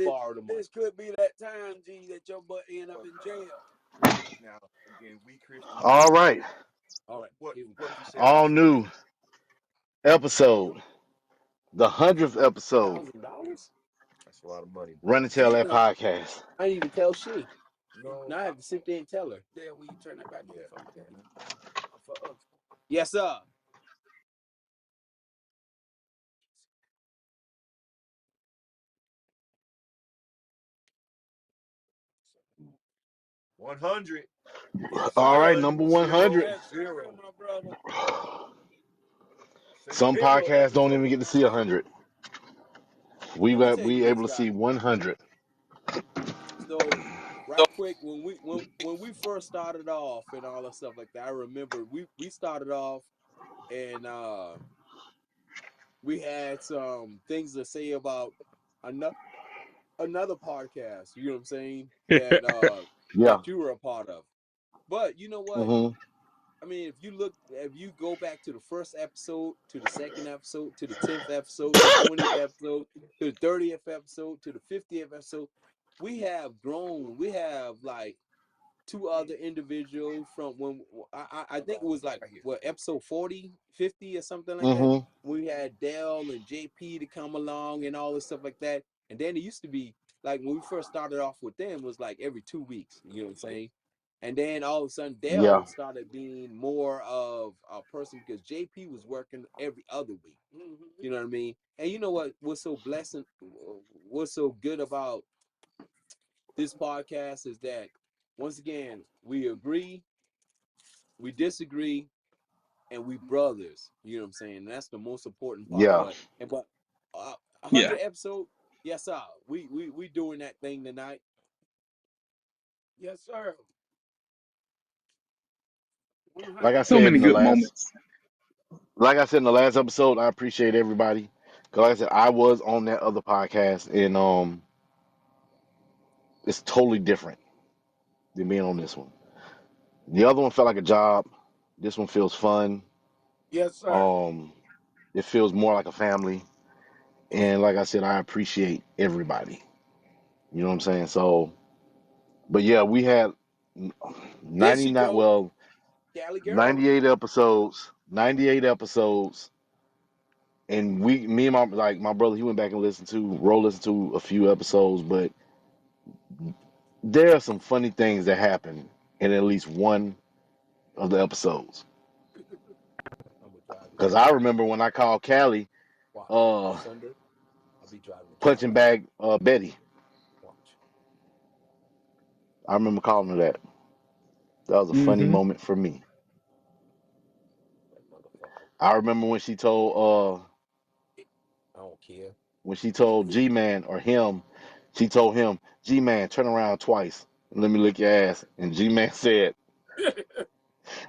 borrow the money. This could be that time, G, that your butt end up in jail. Now, again, we Christians. All right. All right. What you say All about new episode. The 100th episode. $1,000? That's a lot of money. Run and tell Ain't that nothing. podcast. I didn't even tell she. No. Now I have to sit there and tell her. Dale, will you turn that back on for me, Dale? For us. Yes, sir. $100. Yes, All right, sir. number 100. Yes, sir, my brother. Some Zero podcasts don't even episode. get to see 100. We Let me tell you this, able to guys. see 100. So, right quick, when we first started off and all that stuff like that, I remember we started off and we had some things to say about another podcast. You know what I'm saying? Yeah. That you were a part of. But you know what? Mm-hmm. I mean, if you go back to the first episode, to the second episode, to the 10th episode, to the 20th episode, to the 30th episode, to the 50th episode, we have grown. We have like two other individuals from when I think it was like what episode 40, 50 or something like that. Mm-hmm. We had Dell and JP to come along and all this stuff like that. And then it used to be like when we first started off with them, it was like every 2 weeks. You know what I'm saying? And then all of a sudden, Yeah. Dell started being more of a person because JP was working every other week. You know what I mean? And you know what? What's so blessing? What's so good about this podcast is that once again we agree, we disagree, and we brothers. You know what I'm saying? And that's the most important part. Yeah. But 100 Yeah. episode, yes, sir. We doing that thing tonight. Yes, sir. Like I 100. So said many in the good last moments. like I said in the last episode, I appreciate everybody. Cause like I said, I was on that other podcast and it's totally different than being on this one. The other one felt like a job. This one feels fun. Yes, sir. Um, it feels more like a family. And like I said, I appreciate everybody. You know what I'm saying? So, but yeah, we had There she 99, go, well, Cali girl. 98 episodes, 98 episodes. And me and my brother, he went back and listened to a few episodes, but there are some funny things that happen in at least one of the episodes. I'm gonna drive this Because way. I remember when I called Callie, Watch uh, this Sunday. I'll be driving the truck. punching bag Betty. Watch. I remember calling her that. That was a funny Mm-hmm. moment for me. That motherfucker. I remember I don't care. when she told G Man or him, she told him, G Man, turn around twice and let me lick your ass. And G Man said,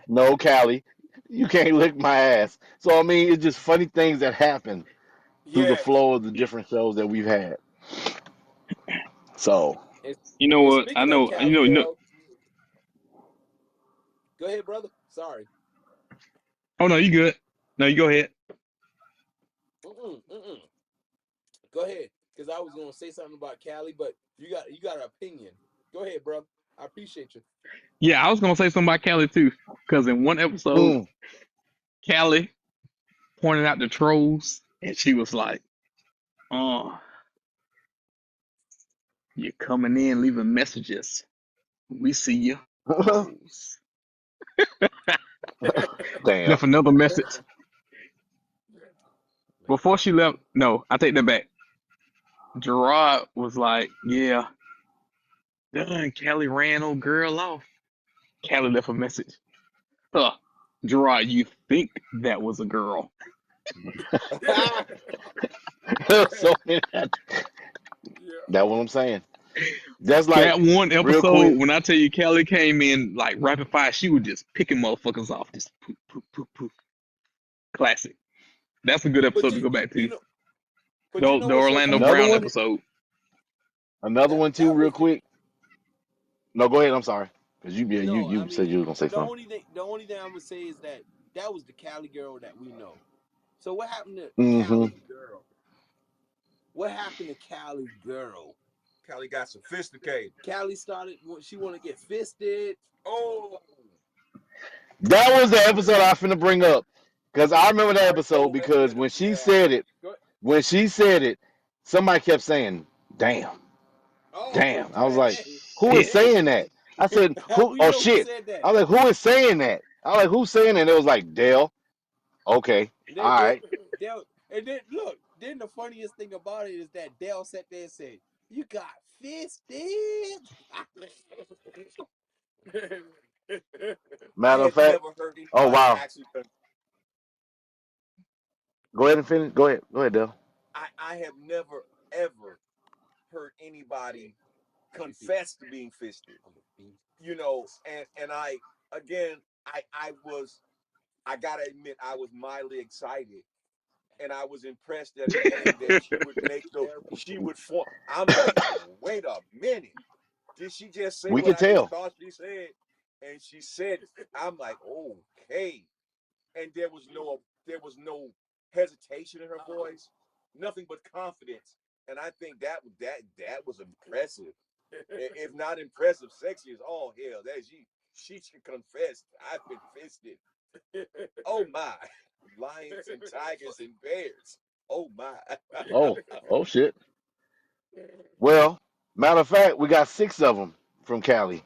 no, Callie, you can't lick my ass. So I mean, it's just funny things that happen through the Yes. flow of the different shows that we've had. So And, You know and what? I speaking of know. Cali girl, go ahead, brother. Sorry. Oh no, you good. No, you go ahead. Mm-mm, mm-mm. Go ahead, because I was gonna say something about Cali, but you got an opinion. Go ahead, bro. I appreciate you. Yeah, I was gonna say something about Callie too, because in one episode, mm. Callie pointed out the trolls, and she was like, "Oh, you're coming in, leaving messages. We see you, trolls." Damn. Left another message before she left. No, I take that back. Gerard was like, "Yeah, done. Callie ran old girl off." Callie left a message. Huh, Gerard, you think that was a girl? So Yeah. that's what I'm saying. That's like That one real episode, quick. when I tell you Callie came in like rapid fire, she was just picking motherfuckers off. Just poof, poof, poof, poof. Classic. That's a good but episode to go back you to. know, but you know The what's so Orlando funny Another Brown about one, it? episode. another one too, That real was the quick. No, go ahead. I'm sorry, because no. I you said mean, you were gonna say something. the only thing I'm gonna say is that that was the Cali girl that we know. So what happened to Mm-hmm. Cali girl? What happened to Cali girl? Callie started. She want to get fisted. That was the episode I finna bring up because I remember that episode because Go. when she said it, somebody kept saying, "Damn, Oh damn." I was like, dang! "Who is Shit. saying that?" I said, "Who? We Oh know who shit!" said that. I was like, "Who is saying that?" I was like, "Who's saying it?" It was like Dell. Okay, They all did. right. Dell, and then look. Then the funniest thing about it is that Dell sat there and said, "You got fisted." Matter of fact, oh wow. Go ahead and finish. Go ahead, Dell. We can tell. Oh, oh shit. Well, matter of fact, we got 6 of them from Cali.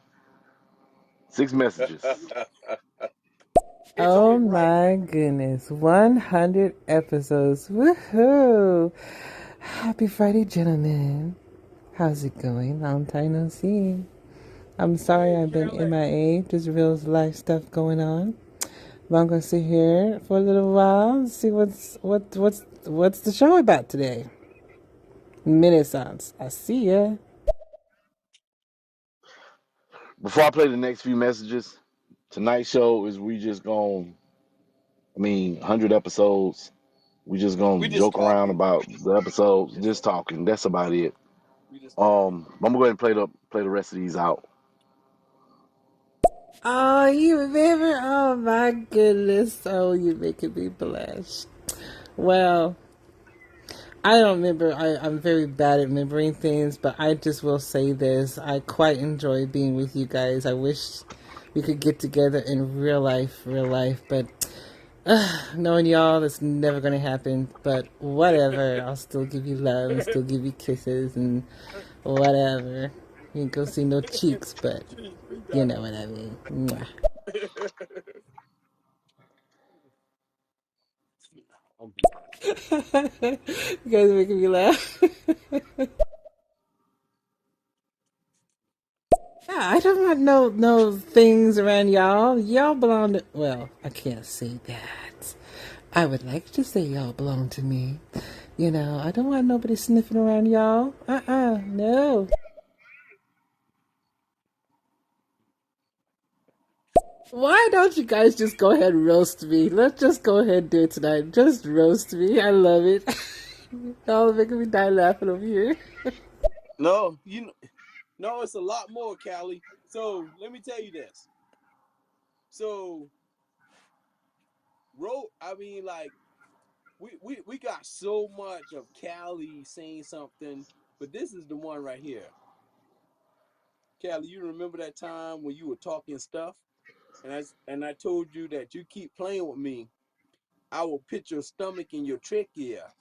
6 messages. Oh my goodness. 100 episodes. Woohoo! Happy Friday, gentlemen. How's it going? Long time no see. I'm sorry Hey, I've been Kelly. MIA. Just real life stuff going on. But I'm gonna sit here for a little while and see what's the show about today. Renaissance. I see ya. Before I play the next few messages, tonight's show is we just going, I mean, 100 episodes. We just We gonna just joke around talking. about the We episodes, just just talking. talking. That's about it. We just talking. I'm gonna go ahead and play the rest of these out. Oh, you remember? Oh my goodness. Oh, you're making me blush. Well, I don't remember. I'm very bad at remembering things, but I just will say this. I quite enjoy being with you guys. I wish we could get together in real life, but knowing y'all, that's never going to happen. But whatever. I'll still give you love and still give you kisses and whatever. You ain't gonna see no cheeks, but We you got know what I mean. Mwah. it. You guys are making me laugh. Yeah, I don't want no things around y'all. Y'all belong to. Well, I can't say that. I would like to say y'all belong to me. You know, I don't want nobody sniffing around y'all. No. Why don't you guys just go ahead and roast me? Let's just go ahead and do it tonight. Just roast me. I love it. Y'all are making me die laughing over here. No, no, it's a lot more, Callie. So let me tell you this. So, I mean, like, we got so much of Callie saying something, but this is the one right here. Callie, you remember that time when you were talking stuff, and I told you that you keep playing with me, I will put your stomach in your trachea.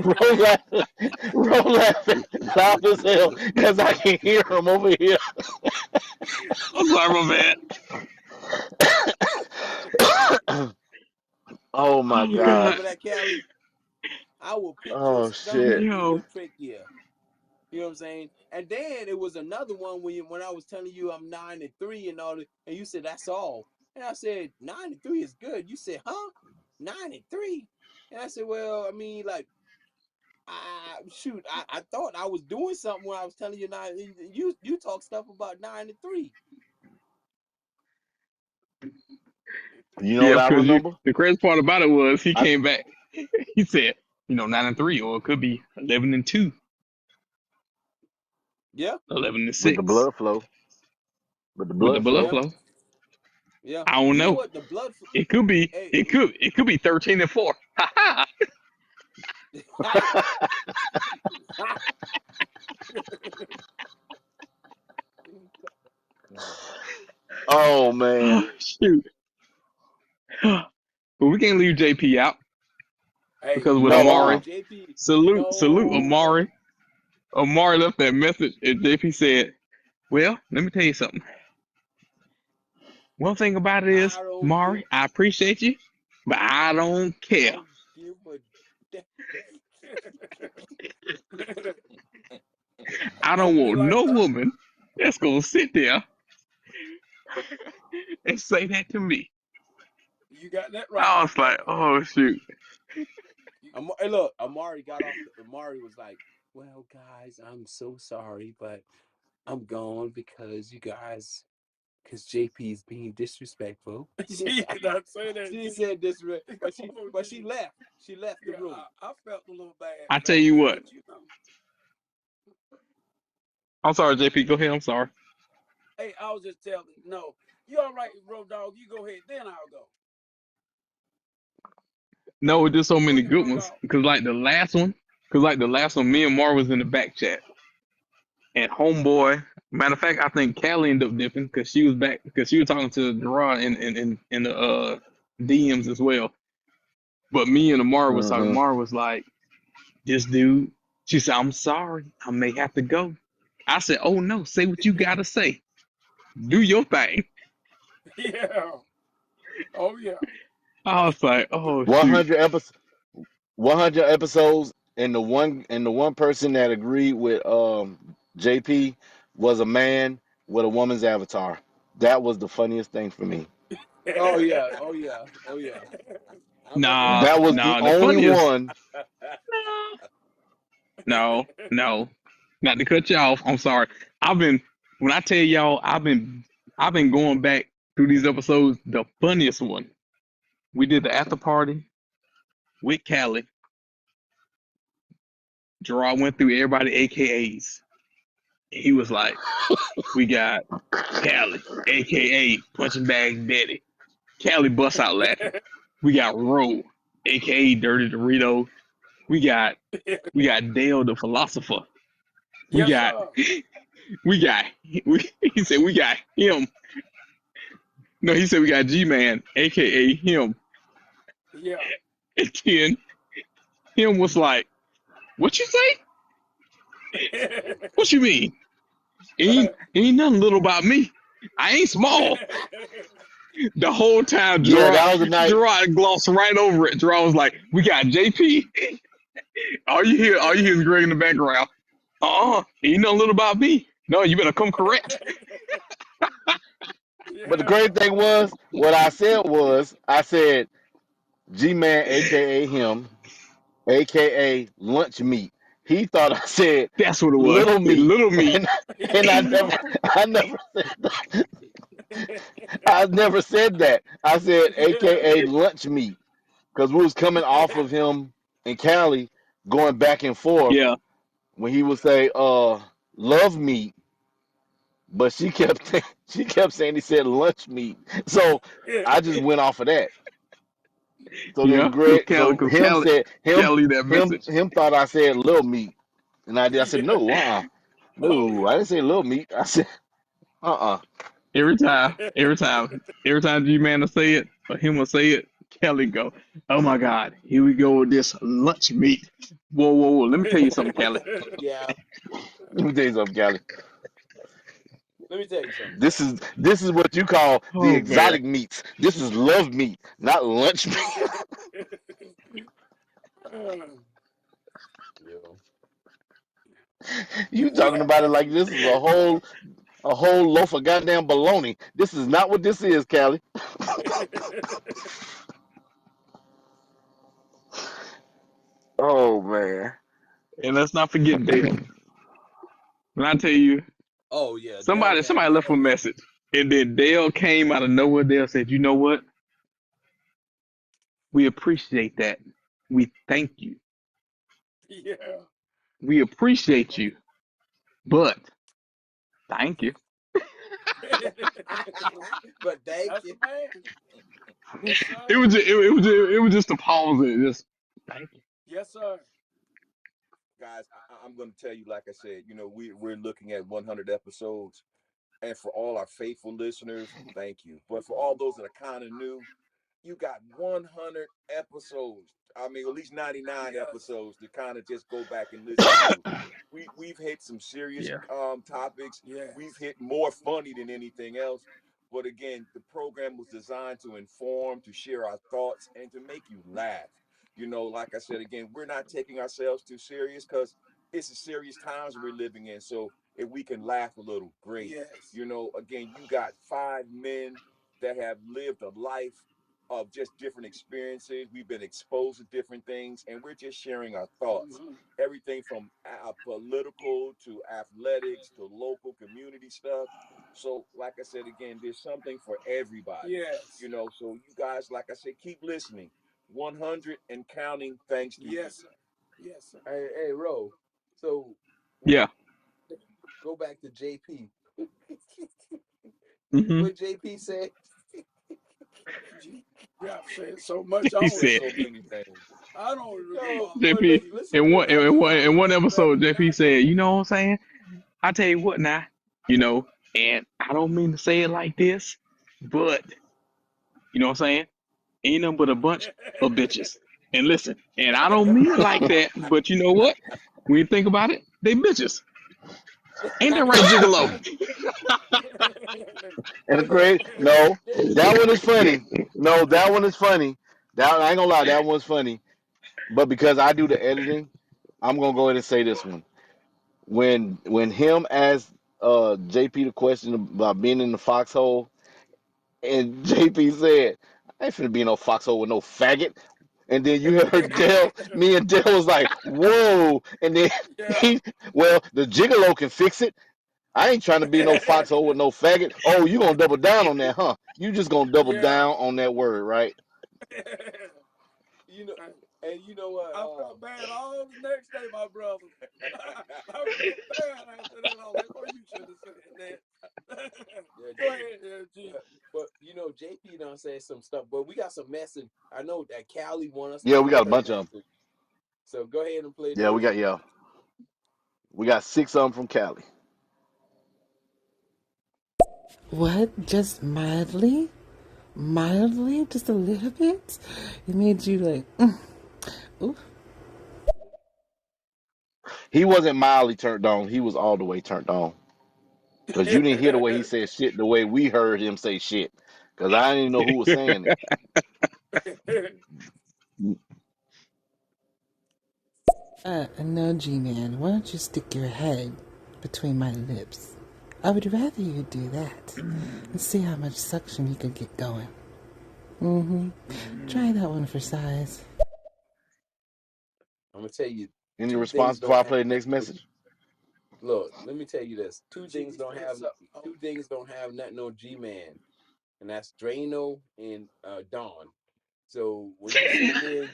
Roll laughing, roll laughing loud as hell because I can hear him over here. I'm sorry, my bad. Oh my Oh You God. gosh. remember that, Callie? I will put your Oh stomach shit. in Yo. your trachea. You know what I'm saying? And then it was another one when I was telling you I'm 9-3 and all that, and you said that's all. And I said 9-3 is good. You said, huh? 9-3? And I said, well, I mean, like, shoot, I thought I was doing something when I was telling you nine. You talk stuff about 9-3. You know what Yeah, I because you remember? the crazy part about it was he I came back. He said, 9-3, or it could be 11-2, Yeah, with the 11-6 blood flow, with the with the blood blood flow. yeah, flow. yeah. I don't You know know. what? The blood. It could be Hey, it could be 13-4. Ha ha. Oh man. Oh, shoot. But we can't leave JP out Hey, because with No, Amari, JP, salute no. Amari. Amari left that message and JP said, well, let me tell you something. One thing about it is, I don't give Mari, I appreciate you, but I don't care. don't give a damn. I don't Don't be want like no that. woman that's gonna sit there and say that to me. You got that right. I was like, oh shoot. Hey, look, Amari got off. Amari was like, "Well, guys, I'm so sorry, but I'm gone because you guys, because JP is being disrespectful." She did not say that. She said disrespect, Oh, but she gee. left. She left the Yeah, room. I felt a little bad, I tell you fellas, what. but you know. I'm sorry, JP. Go ahead. I'm sorry. Hey, I was just telling. No, you all right, Road Dog? You go ahead. Then I'll go. No, there's so Go many ahead, good Road ones. Dog. Because like the last one, me and Mar was in the back chat, and homeboy. Matter of fact, I think Callie ended up dipping because she was back because she was talking to Gerard in the DMs as well. But me and Amar was talking. hmm Amar was like, "This dude." She said, "I'm sorry, I may have to go." I said, "Oh no, say what you gotta say. Do your thing." Yeah. Oh yeah. I was like, "Oh shoot, 100 episodes. 100 episodes, and the one person that agreed with JP was a man with a woman's avatar. That was the funniest thing for me. Oh yeah, oh yeah, oh yeah. I remember nah, that. That was the nah." The only funniest, one. no. Not to cut you off. I'm sorry. I've been when I tell y'all, I've been going back through these episodes. The funniest one we did the after party with Callie. Gerard went through everybody AKAs. He was like, "We got Callie, AKA Punching Bag Betty." Callie busts out laughing. We got Ro, AKA Dirty Dorito. We got we got Dale the philosopher. We Yes, got sir. we got he said we got him. No, he said we got G Man, aka him. Yeah. And then him was like, "What you say? What you mean? Ain't nothing little about me. I ain't small." The whole time, Yeah, Gerard that was the night. Gerard glossed right over it. Gerard was like, "We got JP. All you hear is Greg in the background. Ain't nothing little about me. No, you better come correct." But the Yeah. great thing was, what I said, G Man, aka him, aka lunch meat. He thought I said That's what it was. little meat, Little meat. and and Yeah. I never said that. I never said that. I said aka lunch meat because we was coming off of him and Cali going back and forth Yeah, when he would say love meat, but she kept saying he said lunch meat. So I just went off of that. So then yeah. Cause Greg, Callie, so cause him Callie, said Callie that message him thought I said little meat, and I said Yeah. no, Oh no, I yeah. didn't say little meat. I said every time, every time G Man will say it or him will say it. Kelly go, "Oh my God, here we go with this lunch meat." Whoa, whoa, whoa! Let me tell you something, Kelly. Yeah, let me tell you something, Cali. let me tell you something, This Kelly. is this is what you call the Oh man, exotic meats. This is love meat, not lunch meat. Yo, You talking about it like this is a whole loaf of goddamn bologna. This is not what this is, Callie. Oh man. and let's not forget Dale. When I tell you, oh yeah, Dell somebody left a had message, and then Dale came out of nowhere. Dale said, "You know what? We appreciate that. We thank you. Yeah. We appreciate you, but thank you." but thank That's you. the man. Yes, It sir. was just, it was just a pause. It just thank you. Yes, sir. guys, I'm going to tell you, like I said, we're looking at 100 episodes, and for all our faithful listeners, thank you. But for all those that are kind of new, you got 100 episodes. I mean, at least 99 Yes. episodes to kind of just go back and listen to. We've hit some serious Yeah. topics. We've Yes. hit more funny than anything else. But again, the program was designed to inform, to share our thoughts, and to make you laugh. Like I said again, we're not taking ourselves too serious because it's a serious times we're living in. So if we can laugh a little, great. Yes. Again, you got five men that have lived a life of just different experiences. We've been exposed to different things, and we're just sharing our thoughts. Mm-hmm. Everything from political to athletics to local community stuff. So, like I said again, there's something for everybody. Yes. So you guys, like I said, keep listening. 100 and counting. Thanks to you. Yes, sir. Yes, sir. Hey, Ro. So what? Yeah. Go back to JP. Hmm. What JP said? Yeah, I've said so much. I He He don't said said, so even. many things. I don't remember No, all of but it. JP, listen in to one this. I in just one in one remember stuff episode, that JP I said, you know what I'm saying? I tell you what now, and I don't mean to say it like this, but you know what I'm saying? Ain't nothing but a bunch of bitches. And listen, and I don't mean it like that, but you know what? When you think about it, they bitches. Ain't that right, Gigolo? And the But look, great, no, that one is JP. funny. No, that one is funny. That I ain't gonna lie, that one's funny. But because I do the editing, I'm gonna go ahead and say this one. When him asked JP the question about being in the foxhole, and JP said, "I ain't finna be in no foxhole with no faggot." And then you heard Dell, me and Dell was like, "Whoa!" And then Yeah. he, well, the gigolo can fix it. I ain't trying to be in no foxhole with no faggot. Oh, you gonna double down on that, huh? You just gonna double Yeah. down on that word, right? You know, and you know what? I felt bad all the next day, my brother. I felt bad after that. I was like, "Oh, you should have said that." Yeah, Go ahead, G. but JP done said some stuff. But we got some message. I know that Callie want us to Yeah, we play got a her bunch of them. message. So go ahead and play Yeah, those. we got six of them from Cali. What? Just mildly? Mildly? Just a little bit? It made you like, ooh. He wasn't mildly turned on. He was all the way turned on. Cause you didn't hear the way he said shit the way we heard him say shit. Cause I didn't even know who was saying it. No, G-Man, why don't you stick your head between my lips? I would rather you do that and see how much suction you could get going. Mm-hmm. Try that one for size. I'm gonna tell you, Any two response things before don't I have play the nothing next to do. message? Look, let me tell you this. G's face up. Oh. Two things don't have nothing on G-Man, and that's Drano and Dawn. So when you sit there,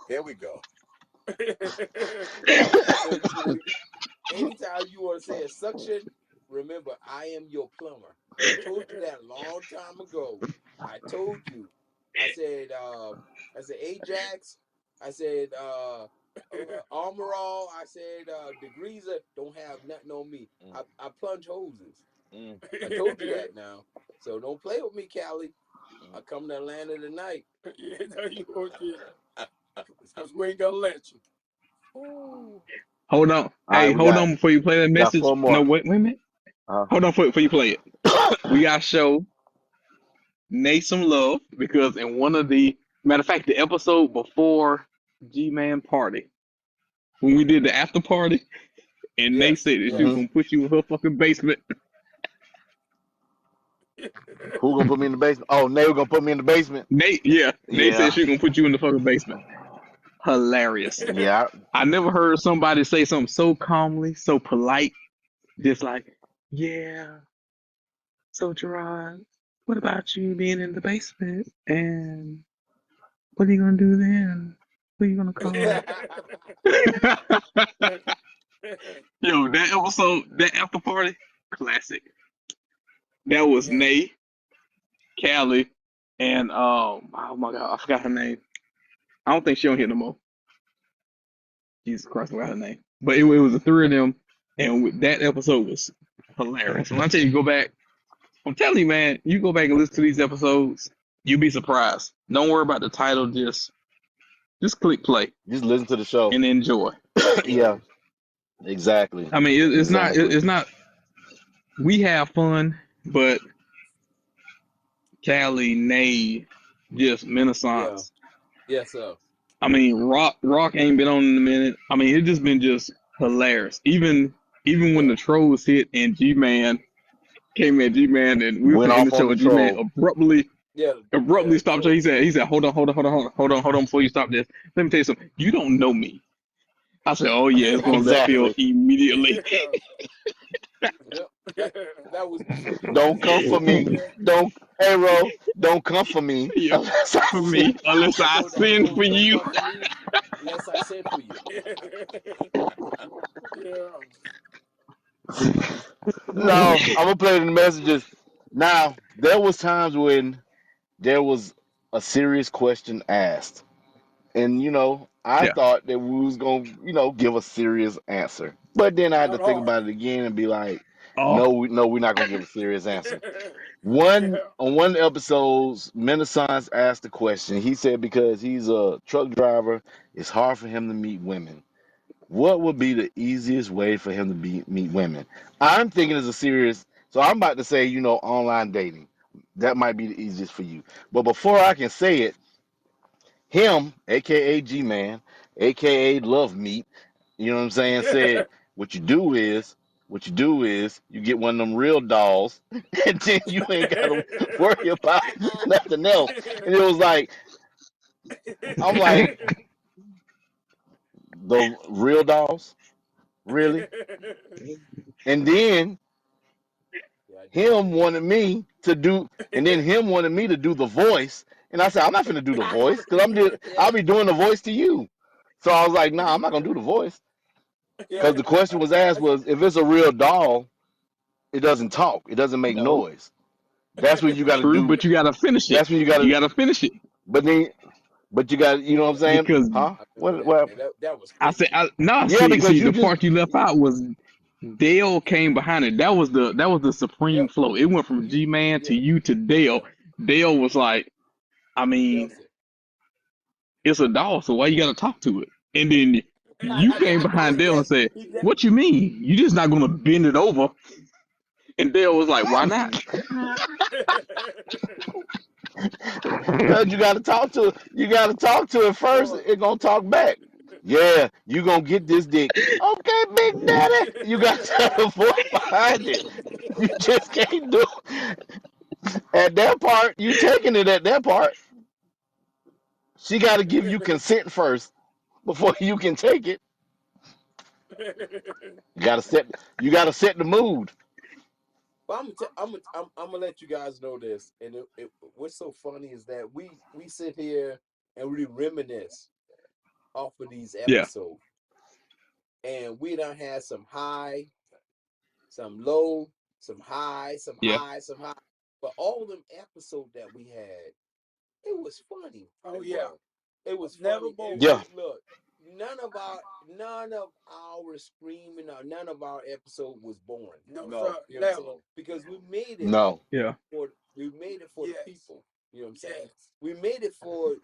Here we go. so anytime you want to say a suction, remember I am your plumber. I told you that a long time ago. I told you. I said, Ajax. I said, Armor All. I said, Degreaser don't have nothing on me. Mm, I plunge hoses. mm, I told you that now. So don't play with me, Callie. I mm. come to Atlanta tonight. Yeah, no, you won't get. Because we ain't gonna let you. Ooh. Hold on. All right, Hey, hold on before you play that we got message. four No, more. wait a minute. Uh, Hold on before you play it. We got to show Nate some love because in one of the matter of fact, the episode before G Man Party, when we did the after party, and Nate Yes, said that she was hmm yes. gonna put you in her fucking basement. Who gonna put me in the basement? Oh, Nate gonna put me in the basement. Nate said Yeah, she was gonna put you in the fucking basement. Hilarious. yeah. I never heard somebody say something so calmly, so polite, just like, yeah. So Gerard, what about you being in the basement? And what are you gonna do then? Who are you gonna call? Yo, that episode, that after party, classic. That was Yes. Nay, Callie, and oh my god, I forgot her name. I don't think she on here no more. Jesus Christ, what her name? But it was the three of them, and that episode was hilarious. When I tell you, go back. I'm telling you, man, you go back and listen to these episodes, you'll be surprised. Don't worry about the title. Just click play Just listen to the show. and enjoy. Yeah, exactly, I mean, it's not. exactly. It's not. We have fun, but Callie, Nay, just Yeah. Renaissance. Yes, sir. I mean, Rock ain't been on in a minute. I mean, it just been just hilarious. Even when Yeah. the trolls hit and G Man came at G Man and we were Went finna end off the on show the and G Man troll. Yeah. abruptly Yeah. stopped. Troll. He said, hold on before you stop this. Let me tell you something. You don't know me. I said, oh yeah, it's going left field Exactly. immediately. Yeah. Yep. That was before you knew Don't who come you for were. me. Don't, hey, Ro, don't come for me Yeah, unless I for see. me, unless I I send told for him, don't you. come for me unless I sent for you. Yeah. No, I'm gonna play the messages. Now, there was times when there was a serious question asked, and I Yeah. thought that we was gonna, give a serious answer. But then I had to Not think hard. about it again and be like, Oh, no, no, we're not gonna give a serious answer. Yeah. One episodes, Menassance asked the question. He said because he's a truck driver, it's hard for him to meet women. What would be the easiest way for him to meet women? I'm thinking it's a serious. So I'm about to say, online dating. That might be the easiest for you. But before I can say it, him, aka G Man, aka Love Meat, you know what I'm saying, said, what you do is, you get one of them real dolls, and then you ain't gotta worry about nothing else. And it was like, I'm like, the real dolls, really? And then Yeah, I did him say that. wanted me to do, and then him wanted me to do the voice, and I said, I'm not gonna do the voice because I'll Yeah. be doing the voice to you. So I was like, nah, I'm not gonna do the voice Yeah. because the question was asked was if it's a real doll, it doesn't talk, it doesn't make no. noise. That's what you got to True, do. but you gotta finish it. That's when you got You to, gotta finish it. but then, but you got, you know what I'm Yeah. saying? Because Huh? I remember What? that, What man. happened? That was I said, crazy. no, Yeah, because see, you the just, part you left out was Dale came behind it. That was the supreme Yep. flow. It went from You. G Man to Yeah. you to Yeah. Dale. Dale was like, I That mean, was it. it's a doll, so why you gotta talk to it? And then you came behind Dale Yeah. and said, He, what you mean? You just not gonna bend it over? And Dale was like, why not? because you got to talk to it. You got to talk to it first. boy. It gonna talk back. Yeah, you gonna get this dick. Okay, Big Daddy. You got to have a voice behind it. You just can't do at that part. You taking it at that part. She got to give you consent first before you can take it. You got to set. You got to set the mood. But I'm gonna let you guys know this, and what's so funny is that we sit here and we reminisce off of these Yeah, episodes, and we done had some high, some low, some high, some yeah, high, some high. But all them episodes that we had, it was funny. Oh It yeah. was. It was Never funny. Yeah, boring. Look, none of our screaming or none of our episode was boring. No sir. No, You know what I'm Never. saying? Because no. yeah, we made it for the Yes. people. You know what I'm saying? Yes. We made it for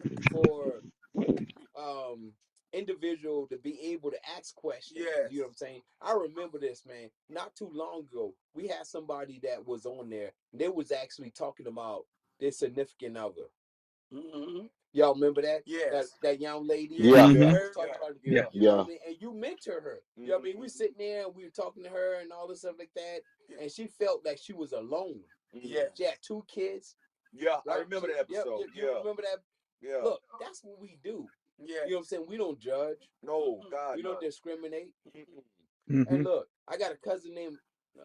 um individual to be able to ask questions. You know what Yes. I'm saying? I remember this, man. Not too long ago, we had somebody that was on there. They was actually talking about their significant other. Mm-hmm. Y'all remember that? That Yes. that young lady Yes. Yeah, that mm-hmm, was Very talking young. about, yeah, you know what yeah, I mean? And you mentor her. You know what I mean? We mm-hmm. sitting there and we were talking to her and all this stuff like that. And she felt like she was alone. Mm-hmm. Yes. She had two kids, Yeah, I right? remember that Yep, episode. you Yeah, remember that? yeah. Look, that's what we do. You know what I'm Yes. saying? We don't judge. No, God, We don't no. discriminate. Mm-mm. And mm-hmm. look, I got a cousin named.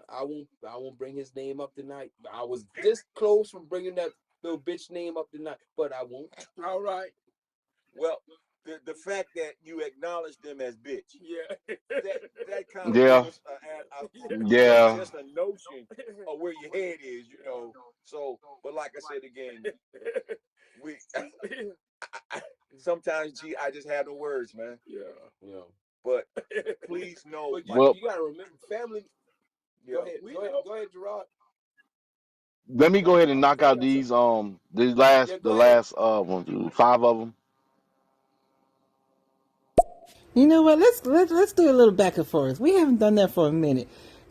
I won't bring his name up tonight. I was this close from bringing that little bitch name up tonight, but I won't. All right. Well, the fact that you acknowledge them as bitch, Yeah. that that kind of give yeah, us yeah. just a notion of where your head is, you know. So, but like I said again, we sometimes, G, I just have no words, man. Yeah. You know. But please know, But like, Well, you gotta remember, family. Go yeah, ahead, We go ahead, know. go ahead, Gerard. let me No, go ahead and I was knock telling out y'all something. these Yeah, the go ahead. last 5 of them. You know what? Let's do a little back and forth. We haven't done that for a minute.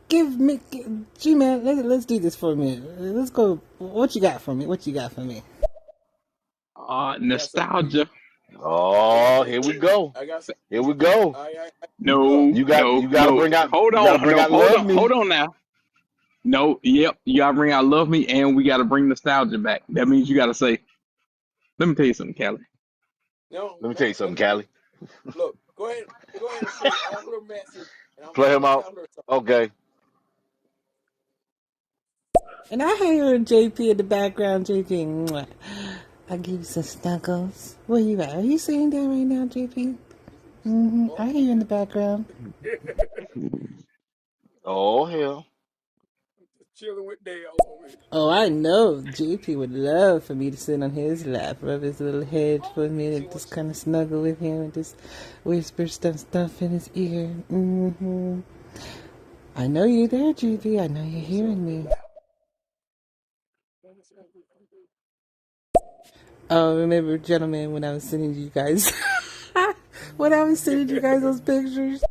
G man, let's do this for a minute. Let's go. What you got for me? What you got for me? I got something for you. Nostalgia. I got Oh, something here for we you. go. I got something for Here you. we go. Look. No, You no, gotta no. bring out Hold you gotta on, bring no, out Love hold Me. on now. No, yep, you gotta bring out Love Me, and we gotta bring nostalgia back. That means you gotta say, let me tell you something, Callie. No, Let me tell you no. something, Callie. Look. Go ahead and play all her message, and Play I'm him gonna out. tell her something. Okay. And I hear JP in the background. JP, mwah. I give you some snuggles. Where you at? Are you sitting down right now, JP? I Oh, hear you in the background. Oh hell. Just chilling with Dale over here. Oh, I know JP would love for me to sit on his lap, rub his little head for a she minute, just wants. kind of snuggle with him and just whisper stuff in his ear. I know you're there, JP. I know you're hearing me. Oh, remember, gentlemen, when I was sending you guys, when I was sending you guys those pictures.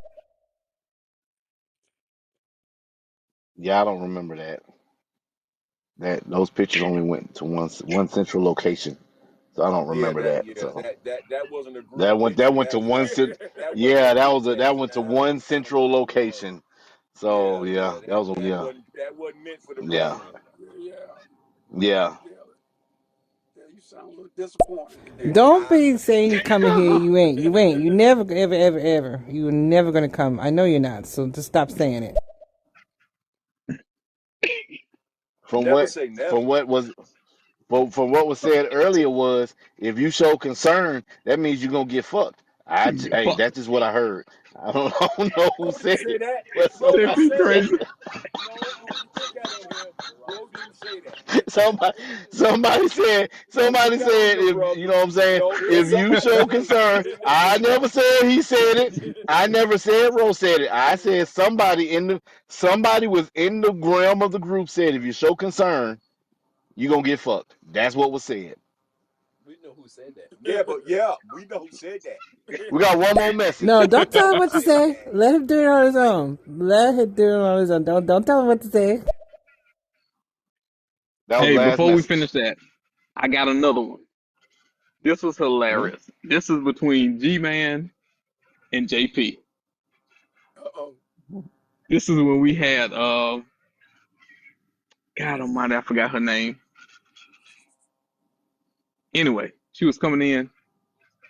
Yeah, I don't remember that. That those pictures only went to one central location, so I don't yeah, remember that. yeah, So that wasn't a group that picture. went to one That wasn't a yeah, group that text. went to Now one I central know. location. So Yeah, yeah, yeah, that was yeah, that wasn't meant for the yeah, program. Yeah, yeah. yeah, yeah. You sound a little disappointed today. Don't I be saying you coming here. You ain't. You ain't. You never, ever. You are never gonna come. I know you're not. So just stop saying it. From never what say from never. what was from what was said earlier was if you show concern, that means you're gonna get fucked. Hey, Fuck, that's just what I heard. I don't know who Rose didn't said say it, that. but Rose that didn't somebody be say that. crazy. No, don't you put that on here. Rose didn't say that. somebody Don't put somebody that on said your if brother. you know what I'm saying No, if you somebody show said it. concern. I never said he said it. I never said Rose said it. I said somebody was in the realm of the group said if you show concern, you gonna get fucked. That's what was said. We know who said that. Yeah, but yeah, we know who said that. We got one more No, message. don't tell him Who what to said say. that? Let him do it on his own. Let him do it on his own. Don't tell him what to say. That was the Hey, last before we message. finish that, I got another one. This was Hmm? hilarious. This is between G Man and JP. Uh-oh. This is when we had God Almighty, I forgot her name. Anyway, she was coming in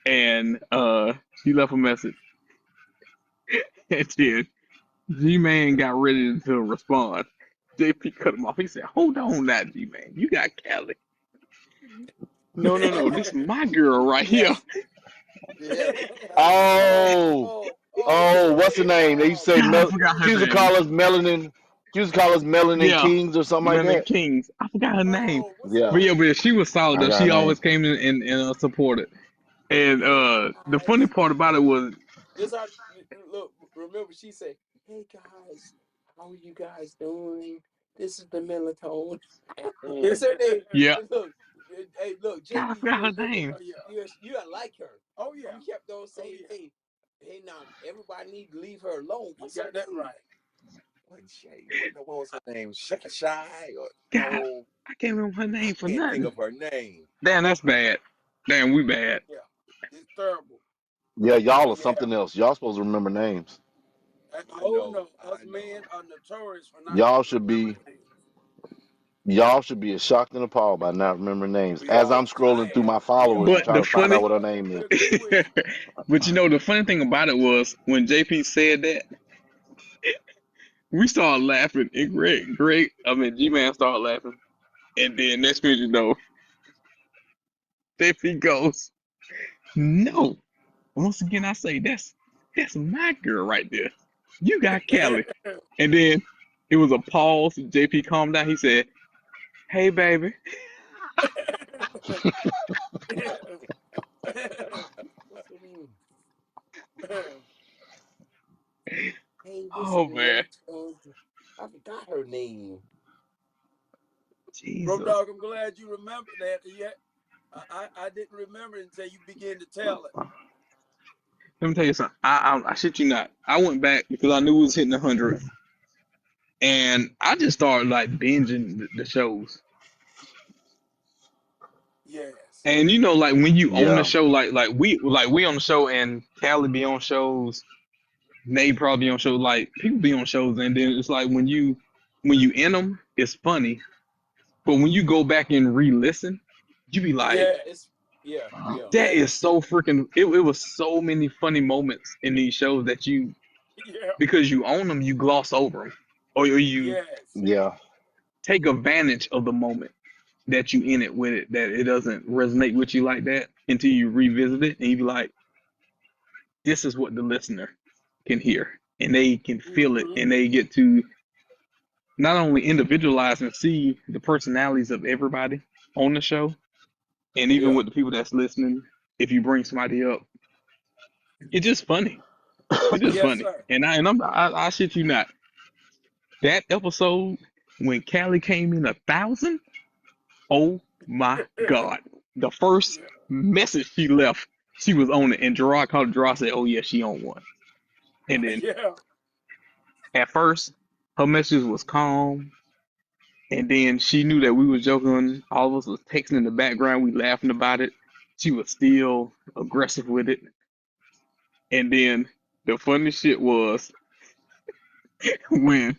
and she left a message. And then G Man got ready to respond. JP cut him off. He said, hold on now, G Man. You got Callie. No, no, no. This is my girl right here. Yes, yes. Oh, Oh, what's the name? They used to say God, I forgot her she used to name. call us Melanin. She used to call us Melanin Yeah. Kings or something like Melon that. Kings. I forgot her name. oh, what's her Yeah, But yeah, name? but she was solid I though. got She her name. always came in and supported. And Hey the funny guys, part about it was, this how. Look, remember she said, "Hey guys, how are you guys doing? This is the melatonin." It's Mm. her name. yeah, Look, hey, look, God, I JP, forgot you her remember? name. Oh yeah. You gotta like her. Oh yeah. You kept on Oh saying, yeah. "Hey, now everybody need to leave her alone for You got that certain right. reason." What was her name? Shy or God, no? I can't remember her I name for can't think nothing. of her name. Damn, that's bad. Damn, we bad. Yeah. It's terrible. Yeah, y'all are It's Yeah, something terrible. else. Y'all supposed to remember names. I Oh know. no. Us I men know. are notorious for not Y'all should remembering be names. as shocked and appalled by not remembering names. We As are. I'm scrolling through I am. my We followers to But are. try the to find out funny, what her name We is. agree with you. but you know, the funny thing about it was when JP said that, we started laughing. And G Man started laughing. And then next minute, you know, JP goes, no. Once again, I say, that's my girl right there. You got Callie. And then it was a pause. JP calmed down. He said, hey, baby. What's her name? what's Oh her man, name? I forgot her name. Bro, Jesus. dog, I'm glad you remember that. Yeah, I didn't remember it until you began to tell it. Let me tell you something. I shit you not. I went back because I knew it was hitting 100, and I just started like binging the shows. Yes. And you know, like when you own the Yeah. show, like we on the show, and Callie be on shows, Nate probably be on shows. Like people be on shows, and then it's like when you in them, it's funny. But when you go back and re-listen, you be like, Yeah, Yes. it's yeah, yeah. that is Yes. so freaking. It was so many funny moments in these shows that you, Yeah. because you own them, you gloss over them, or you Yes. Yeah. take advantage of the moment that you in it with it, that it doesn't resonate with you like that until you revisit it and you be like, this is what the listener can hear, and they can feel it, Mm-hmm. and they get to not only individualize and see the personalities of everybody on the show, and even Yeah. with the people that's listening, if you bring somebody up, it's just funny. It's just Yes, funny. sir. I shit you not. That episode when Callie came in 1,000, oh my God. The first Yeah. message she left, she was on it, and Gerard called her. Gerard said, oh yeah, she on one. And then Yeah. at first, her message was calm, and then she knew that we was joking. All of us was texting in the background. We laughing about it. She was still aggressive with it. And then the funny shit was when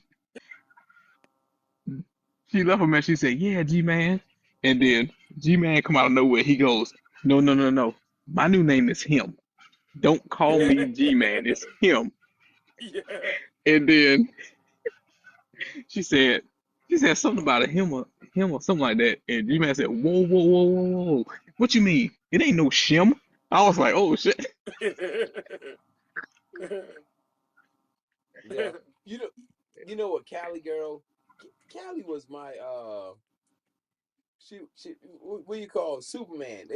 she left him and she said, "Yeah, G man." And then G man come out of nowhere. He goes, "No, no, no, no. My new name is him. Don't call me G man. It's him." Yeah. And then she said, something about a him or something like that. And G man said, "Whoa, whoa, whoa, whoa, whoa. What you mean? It ain't no shim." I was like, "Oh shit." Yeah. You know, you know what, Cali girl? Cali was my she what do you call it? Superman?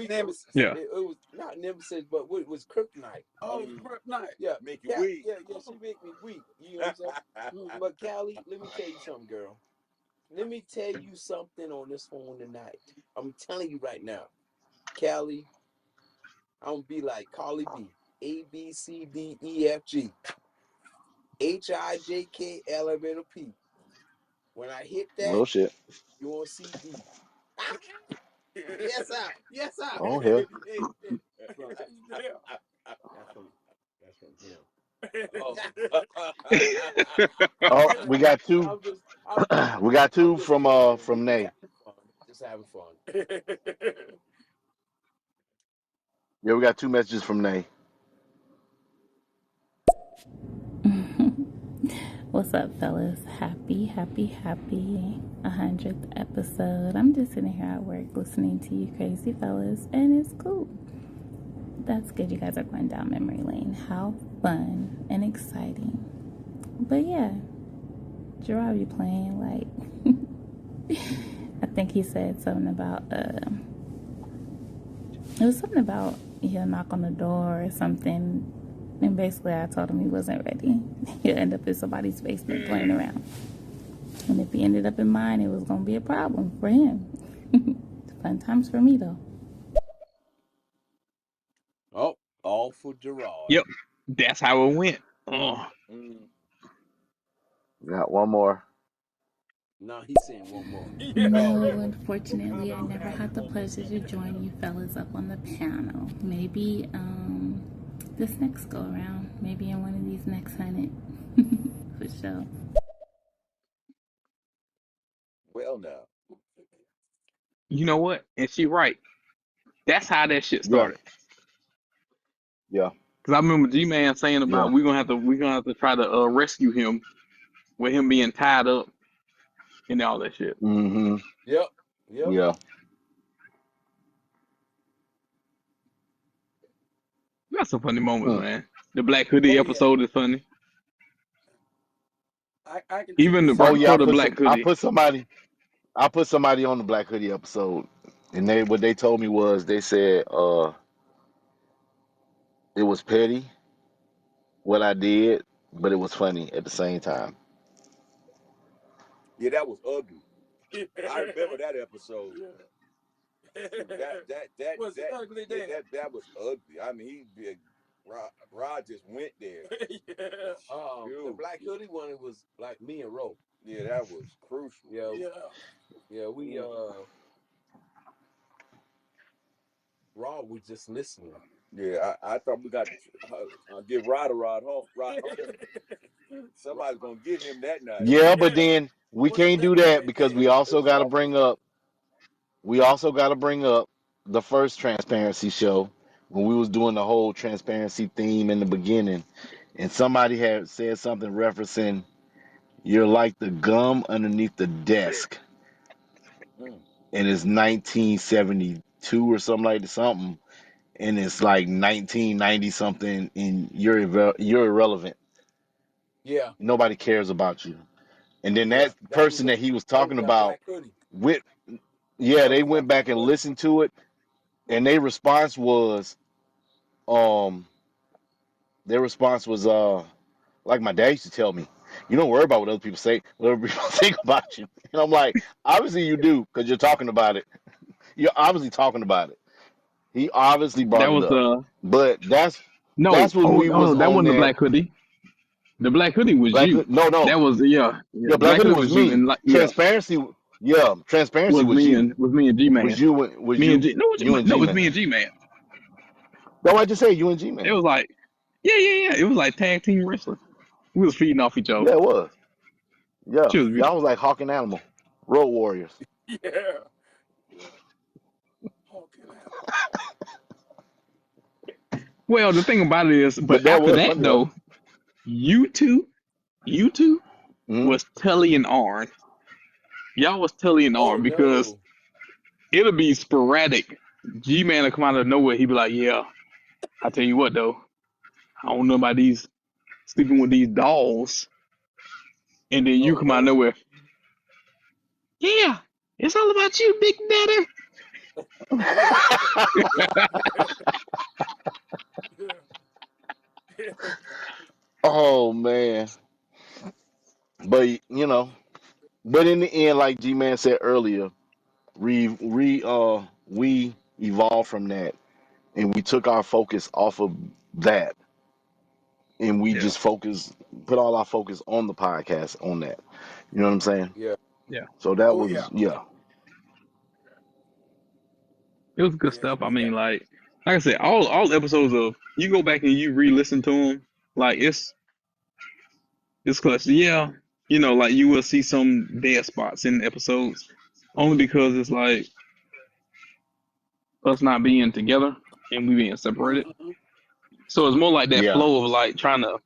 Nemesis. Yeah. it was not nemesis, but what was kryptonite? Oh, Mm, kryptonite. Yeah, make you weak. yeah. She make me weak. You know what I'm saying? But Cali, let me tell you something, girl. Let me tell you something on this phone tonight. I'm telling you right now, Cali. I'm gonna be like Carly B. A B C D E F G H I J K L M N O P. When I hit that, No shit. you want CD. Yes, out. Yes, out. Oh hell. From, Yeah. that's from him. Oh. Oh, we got two. I'm just I'm We got I'm two just playing with from you, Nay. having fun. Just having fun. Yeah, we got two messages from Nay. What's up, fellas? Happy, happy, happy 100th episode. I'm just sitting here at work listening to you crazy fellas, and it's cool. That's good. You guys are going down memory lane. How fun and exciting. But yeah, Gerard, you playing like, I think he said something about, it was something about he'll knock on the door or something. And basically, I told him he wasn't ready. He'll end up in somebody's basement playing around. And if he ended up in mine, it was going to be a problem for him. Fun times for me, though. Oh, all for Gerard. Yep. That's how it went. Oh. Mm. We got one more. Now he's saying one more. Yeah. No, I unfortunately, I don't never have had the one more. pleasure to join you fellas up on the panel. Maybe this next go around. Maybe in one of these next 100. For sure. Well, now. You know what? And she right. That's how that shit Yeah. started. Yeah. Cause I remember G Man saying Yeah. about we're gonna have to try to rescue him with him being tied up and all that shit. Mm-hmm. Yep. Yep. Yeah. We got some funny moments, Hmm. man. The Black Hoodie Oh yeah. episode is funny. I can tell Even you Oh right yeah, before something. the Black Hoodie. I put somebody on the Black Hoodie episode, and they what they told me was they said it was petty what I did, but it was funny at the same time. Yeah, that was ugly. Yeah. I remember that episode. Yeah. Shoot, Was it ugly yeah, then? that was ugly. I mean, Rod just went there. Yeah. The Shoot, Black Hoodie one, it was like me and Ro. yeah, that was crucial. Yeah, Yeah. yeah, we Mm. Raw was just listening. Yeah, I thought we got to give Rod a ride home. Somebody's gonna get him that night. Yeah, but Yeah. then we One of can't them do late that night because days. we also got to bring up the first transparency show when we was doing the whole transparency theme in the beginning, and somebody had said something referencing you're like the gum underneath the desk, Mm. and it's 1972 or something like something, and it's like 1990 something, and you're irrelevant. Yeah, Nobody cares about you. And then yeah. that person that he was talking That about Black Hoodie. with yeah, That they was my went back black and buddy. listened to it, and um their response was like my dad used to tell me, you don't worry about what other people say, what other people think about you. And I'm like, obviously you do, because you're talking about it. You're obviously talking about it. He obviously That brought it was up. But no. that's when Oh, we no, was no, that on wasn't the there. Black Hoodie. The Black Hoodie was Black you. Hood, no, no, That was yeah, yeah. yeah, The Black Black Hoodie Hoodie was was you, me. and like yeah, Transparency, yeah, transparency was you. was me and G Was Man. you was Me and you G. No, you and no, it G was Man? me and G Man. No, I just say you and G It Man. was like yeah, yeah, yeah. It was like tag team wrestling. We was feeding off each other. Yeah, it was. Yeah, She was y'all beautiful. was like Hawk and Animal, Road Warriors. Yeah. Yeah. Hawking out. Well, the thing about it is, but But that after was that funny though. though, you two, you two Hmm. was Tully and Arn. Y'all was Tully and Oh Arn because no. it'll be sporadic. G Man will come out of nowhere. He'd be like, "Yeah, I tell you what though, I don't know about these sleeping with these dolls." And then you Oh come out of no. nowhere. Yeah, it's all about you, Big Daddy. Yeah. Yeah. Oh man. But but in the end, like G Man said earlier, we evolved from that, and we took our focus off of that, and we Yeah, just put all our focus on the podcast, on that. You know what I'm saying? Yeah, yeah. So that Oh yeah. was, yeah. It was good Yeah. stuff. I Yeah. mean, like I said, all episodes of you go back and you re-listen to them, like it's clutch. Yeah, like you will see some dead spots in episodes, only because it's like us not being together and we being separated. Mm-hmm. So it's more like that Yeah. flow of like trying to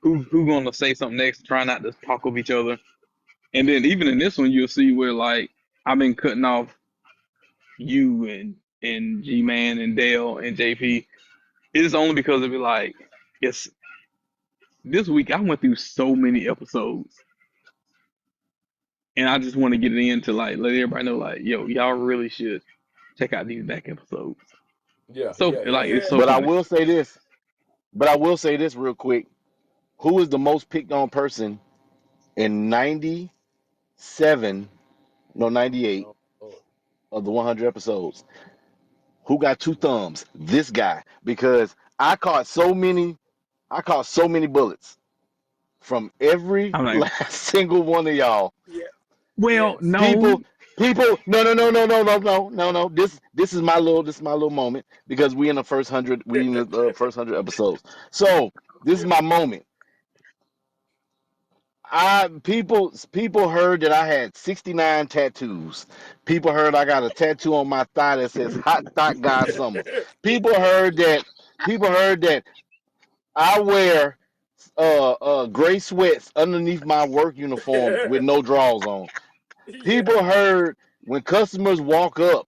who gonna say something next, trying not to talk over each other. And then even in this one, you'll see where like I've been cutting off you and G Man and Dale and JP. It is only because of it like it's this week I went through so many episodes and I just want to get it in to like let everybody know like yo y'all really should check out these back episodes. yeah, So yeah, yeah. like it's Yeah. so But I funny. will say this. But I will say this real quick. Who is the most picked on person in 97, no 98 Oh, Lord. of the 100 episodes? Who got two thumbs? This guy, because I caught so many bullets from every I'm like, last single one of y'all. Yeah. well, Yes. People, no, no. This is my little moment because we in the first 100 episodes. So this is Yeah. my moment. People heard that I had 69 tattoos. People heard I got a tattoo on my thigh that says Hot Thought God Summer. People heard that people heard that I wear gray sweats underneath my work uniform with no drawers on. Yeah. People heard when customers walk up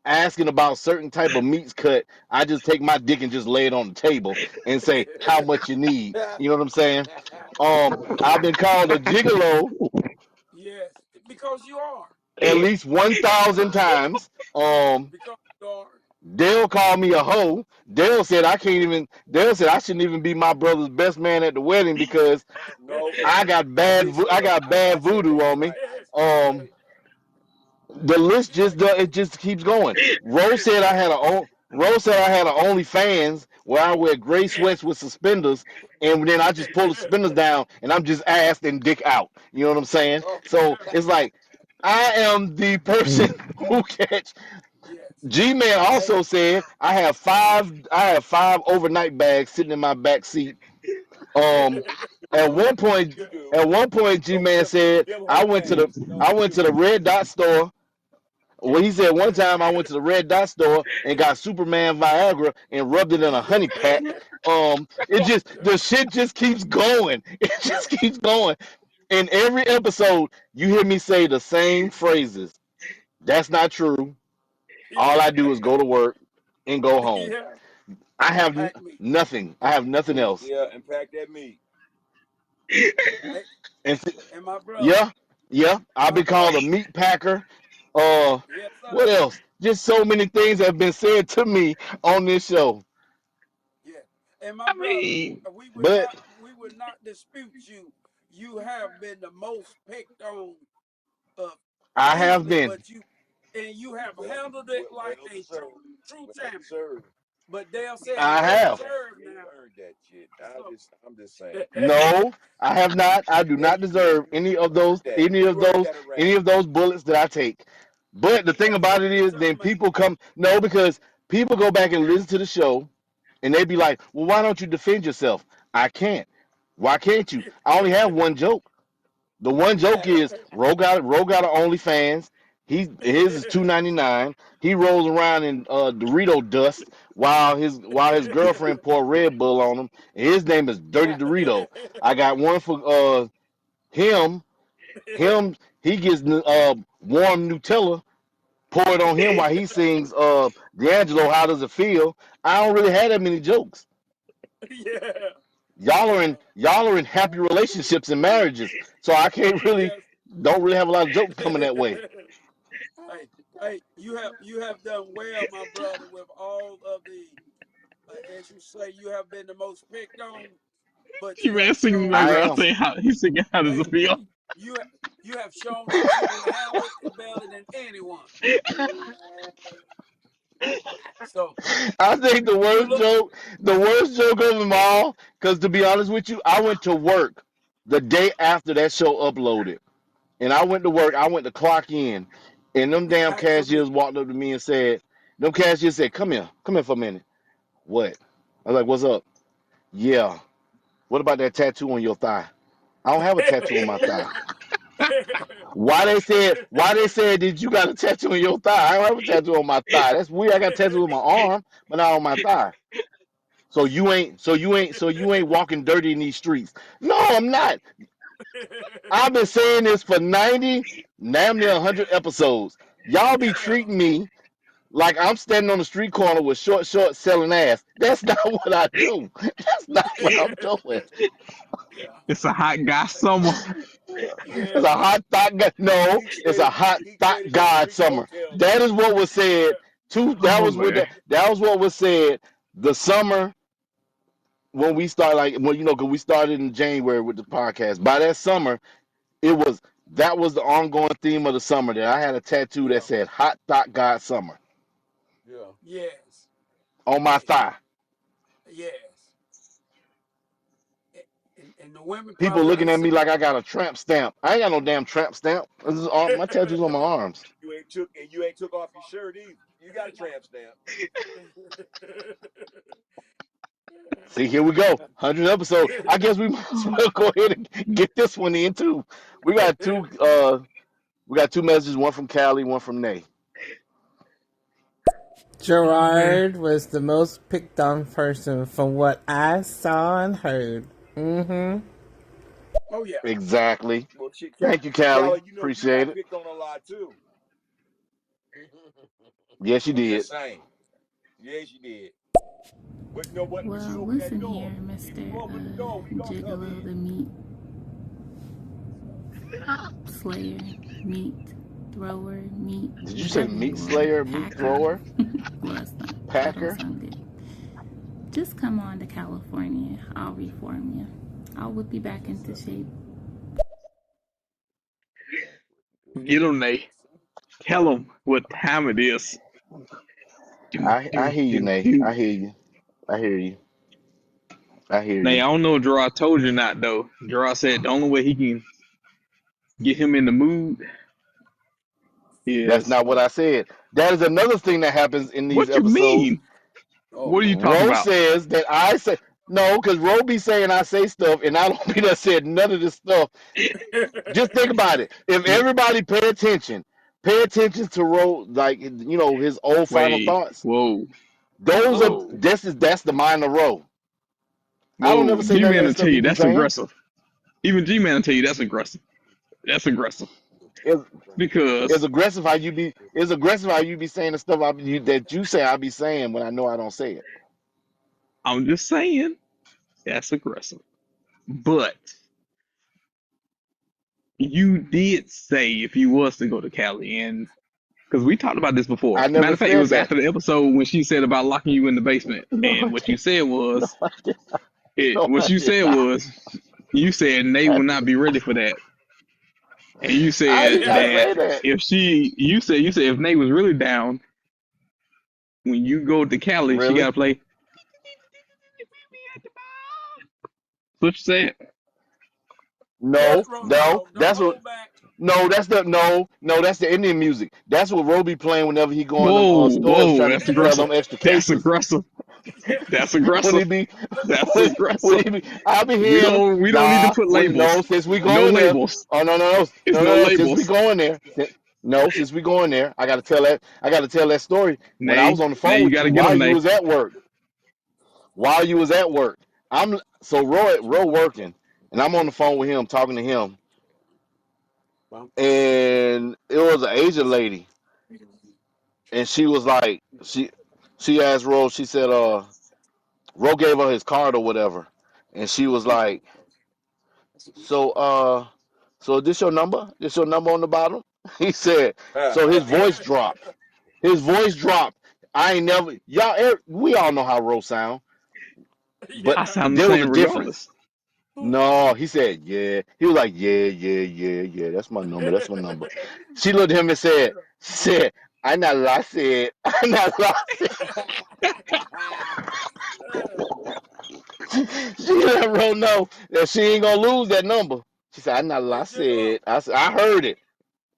asking about certain type of meats cut, I just take my dick and just lay it on the table and say how much you need. You know what I'm saying? I've been called a gigolo Yes. Because you are. at least 1,000 times. Because you are. Dell called me a hoe. Dell said I can't even. Dell said I shouldn't even be my brother's best man at the wedding because No, I listen, got bad I said voodoo that on me. tonight. Um, Hey, the list yeah, just it just keeps going. Rose said I had a Rose said I had a OnlyFans where I wear gray sweats with suspenders, and then I just pull the suspenders down, and I'm just ass and dick out. You know what I'm saying? oh, So it's like I am the person who catch. yes. G Man Hey, also said I have five overnight bags sitting in my back seat. Um, at no, one point, you do. G Man said Them whole bags. No, I you went to the do. Red Dot store. Well, he said one time I went to the Red Dot store and got Superman Viagra and rubbed it in a honey pack. It just the shit just keeps going. It yeah, just keeps going. In every episode, you hear me say the same phrases. That's not true. All I do is go to work and go home. yeah. I And have pack me. nothing. I have nothing else. Yeah, and pack that meat. Hey, And and my brother, yeah, yeah, I've my been called brother. a meat packer. Uh, Yes, sir. what else? Just so many things have been said to me on this show. Yeah. And my I brother, mean, But we would not dispute you. You have been the most picked on I have easily, been. but you have Well, handled it like well a deserved. true Well champion. deserved. But Dale said I well have. deserved You ain't now. earned that shit. So I'm just saying. No, I have not. I do Yeah, not you do. deserve You earned that. You earned that any of harassment. those bullets that I take. But the thing about it is, so then man, people come no because people go back and listen to the show and they be like, "Well, why don't you defend yourself?" I can't. Why can't you? I only have one joke. The one joke is Ro got an OnlyFans. His is $2.99. He rolls around in Dorito dust while his girlfriend pour Red Bull on him. And his name is Dirty Dorito. I got one for him. He gets warm Nutella poured on him while he sings D'Angelo. How does it feel? I don't really have that many jokes. yeah, yeah. Y'all are in happy relationships and marriages, so I can't really Yes. don't really have a lot of jokes coming that way. Hey, hey, you have done well, my brother, with all of the as you say, you have been the most picked on, but you you man have singing in the I shown background am. saying how he's singing how does it hey, feel? you you have shown that you can handle it better than anyone. So I think you look the worst joke of them all, because to be honest with you, I went to work the day after that show uploaded. And I went to work, I went to clock in, and them damn to me. cashiers walked up to me and said, them cashiers said, come here for a minute. What? I was like, what's up? Yeah. What about that tattoo on your thigh? I don't have a tattoo on my thigh. Why they said did you got a tattoo on your thigh? I don't have a tattoo on my thigh. That's weird. I got a tattoo on my arm, but not on my thigh. So you ain't walking dirty in these streets. No, I'm not. I've been saying this for 90, damn near 100 episodes. Y'all be yeah, treating me like I'm standing on the street corner with short shorts selling ass. That's not what I do. That's not what I'm doing. yeah, It's a hot guy summer. It's a yeah, hot thought. No, it's a hot He thought traded them God street summer. hotels That is in. what was said. Oh man. That was what was said the summer when we started. Like when you know, because we started in January with the podcast. By that summer, it was that was the ongoing theme of the summer. That I had a tattoo that yeah, said "Hot Thought God Summer" Yeah. yes. on my Hey, thigh. yes. And the women People probably looking didn't at see. me like I got a tramp stamp. I ain't got no damn tramp stamp. This is all, my tattoos on my arms. You ain't took off your shirt either. You got a tramp stamp. See, here we go. 100 episode. I guess we might as well go ahead and get this one in too. We got two we got two messages, one from Callie, one from Nay. Mm. Gerard was the most picked on person from what I saw and heard. Mm-hmm. Oh yeah. Exactly. Well, shit, Thank you, Callie. Callie, you know you Appreciate got it. picked on a lot too. Yes, you I'm did. just saying. Yes, you did. But you know what? But Well, you open that listen door. here, If Mr. you open the door, we gonna come Gigolo in. the Meat Slayer, Meat Thrower, Meat, Did you say whatever meat you are, slayer, meat Packer, thrower? blood sign. That don't Packer. sound good. Just come on to California. I'll reform you. I'll whip you back into shape. Get them, Nate. Tell them what time it is. Do, I do, hear you, do, Nay. do. I hear you. I hear you. I hear Nate, you. I don't know if Gerard told you or not, though. Gerard said the only way he can get him in the mood That's is, not what I said. That is another thing that happens in these what you episodes. mean? Oh What are you talking Lord. Ro about? says that I say no, because Ro be saying I say stuff, and I don't be that said none of this stuff. Just think about it. If everybody pay attention to Ro, like his old final Wait, thoughts. whoa, Those are whoa, that's the mind of Ro. I don't whoa. never say none of G-Man that will tell stuff he you be that's saying. aggressive. Even G-Man will tell you that's aggressive. That's aggressive. It's, it's Because aggressive how you be. It's aggressive how you be saying the stuff that you say I be saying when I know I don't say it. I'm just saying that's aggressive. But you did say if you was to go to Cali, and because we talked about this before. I Matter never of fact, it said was that. after the episode when she said about locking you in the basement. No, I And what you did. said No, was, I did. it, No, what I you did said not. was, you said Nate I would did, not be ready for that. And you I said did not that say that. if you said if Nate was really down, when you go to Cali, she got Really? to play. That's what you said. No, Yes, Road no. Dog. Don't That's what. hold back. No, that's the no, no. That's the Indian music. That's what Roby playing whenever he go in them Whoa, stores whoa, trying that's to sell aggressive. them extra That's cases. aggressive. That's When he aggressive. be, That's when, when aggressive. he be, I be We hearing him. don't we don't need to Nah, put when no, labels. since we No going there. labels. Oh no, no, no, It's no, no no, no. Since we labels. going there. No, since we going there, I gotta tell that. I gotta tell that story. When I was Nay, on the nay, phone you with you, gotta get them, while you Nay. was at work, while you was at work, I'm so Roy working, and I'm on the phone with him talking to him, and it was an Asian lady, and she was like, she asked Ro, she said, Ro gave her his card or whatever, and she was like, so so this your number? This your number on the bottom? He said, so his voice dropped. His voice dropped. I ain't never we all know how Ro sound, but I Yeah. sound the there was a same difference. regardless. No, he said, yeah. He was like, yeah, yeah, yeah, yeah. That's my number. That's my number. She looked at him and she said, I not lie said, I not lie said. She let Ro know that she ain't gonna lose that number. She said, I not lie But Gigolo, said. I heard it.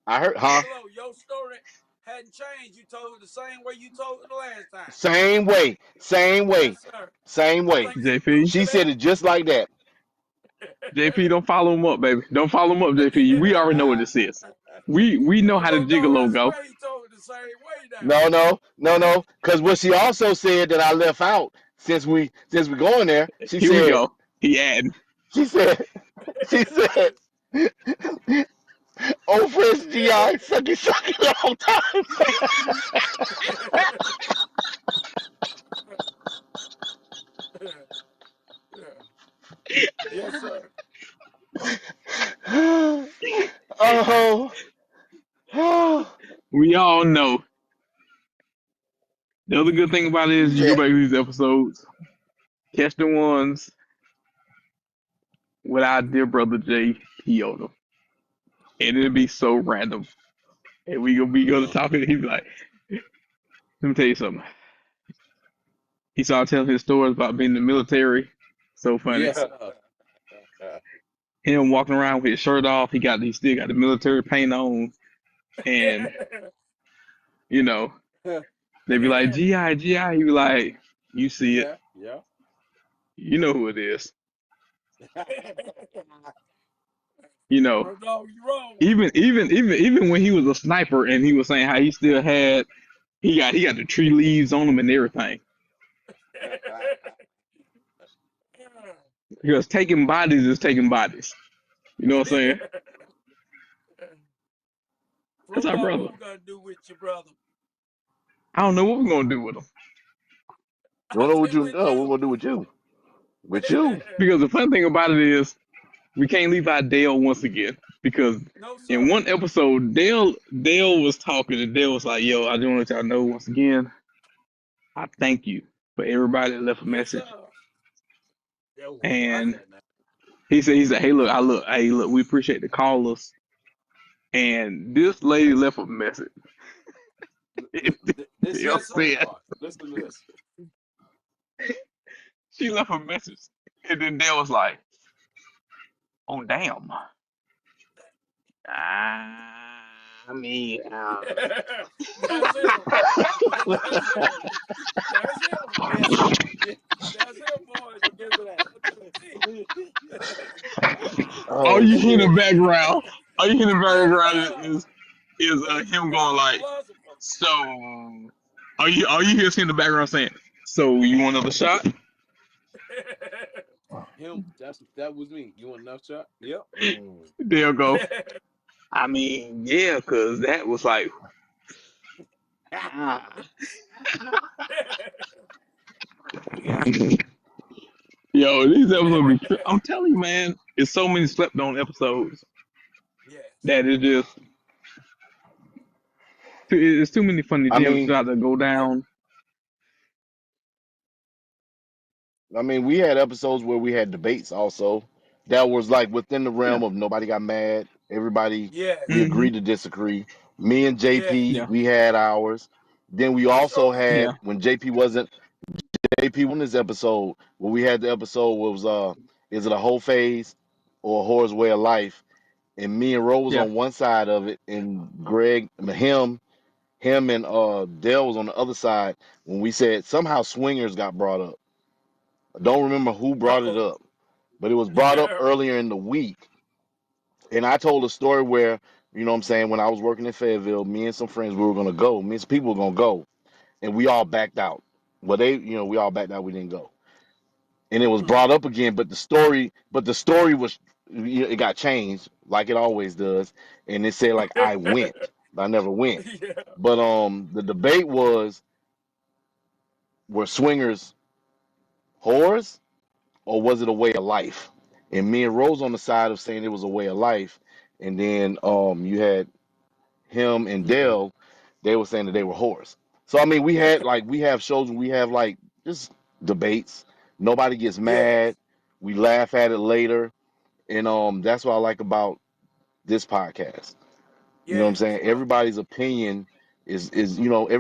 I heard, huh? Gigolo, your story hadn't changed. You told it the same way you told it the last time. Same way, same way, Yes, sir. same I way. think some JP, truth to She said it just like that. JP, don't follow him up, baby. Don't follow him up, JP. We already know what this is. We know But how the Road Dog, I gigolo go. swear he told it the same way now. No, no, no, no. Because what she also said that I left out since we going there, Here we go. He adding. she said, she said, oh fresh GI, suck it all time. Yes, sir. Oh, oh, We all know. The other good thing about it is you go yeah. back to these episodes, catch the ones with our dear brother JP on them, and it'll be so random. And we gonna be going to talk, and he's like, "Let me tell you something." He started telling his stories about being in the military. So funny. Yes, Him walking around with his shirt off. He still got the military paint on, and you know they be like GI GI. He be like, "You see it. yeah, yeah. You know who it is." You know, Road Dog, you wrong. even when he was a sniper and he was saying how he still had he got the tree leaves on him and everything. Because taking bodies is taking bodies. You know what I'm saying? That's Road our Dog, brother. what we gonna do with your brother? I don't know what we're gonna do with him. Don't I know what said you with what we you. gonna do with you. With you. Because the fun thing about it is we can't leave out Dale once again. Because No, in sir. one episode, Dale was talking and Dale was like, "Yo, I just want to let y'all know once again, I thank you for everybody that left a Yes, message. sir. That was And wonderful. Now. he said, hey, look, we appreciate the callers. And this lady left a message. This is Dale the Yes, sir. funny said part. Listen to this. she left a message, and then Dale was like, "Oh damn, I mean, That's him. That's him. That's him. Yes, yes. That's him, boys. Look at that. To the T. all Oh you hear in the shit. background, all you hear in the Yes, background sir. is him That's going the like, philosopher. so, all you hear is him in the background saying, so you want another shot? Him. That was me. You want enough shot? Yep. Dale go, I mean, yeah, cause that was like, ah. Yo, these episodes be. I'm telling you, man, it's so many slept on episodes Yes. that it just. It's too many funny I gems mean, about to go Yeah. down. we had episodes where we had debates also. That was like within the Yeah. realm of nobody got mad. Everybody, we Yes. Hmm. agreed to disagree. Me and JP, Yes. Yeah. we had ours. Then we also Surely did. had Yeah. when JP won this episode, when we had the episode where it was is it a whole phase or a horror's way of life? And me and Ro was Yeah. on one side of it, and him and Dell was on the other side when we said somehow swingers got brought up. I don't remember who brought it Uh-oh. up, but it was brought up earlier in the week. And I told a story where, you know what I'm saying, when I was working in Fayetteville, me and some friends, we were going to go. Me and some people were going to go. And we all backed out. Well, we all backed out. We didn't go. And it was Mm. brought up again, but the story was, it got changed like it always does. And it said, like, I went, but I never went. Yeah. But the debate was, were swingers whores or was it a way of life? And me and Rose on the side of saying it was a way of life, and then you had him and Yeah. Dale, they were saying that they were whores. So I mean, we have shows and we have like just debates. Nobody gets Yes. mad. We laugh at it later, and that's what I like about this podcast. You know what I'm Yes. saying? Everybody's opinion is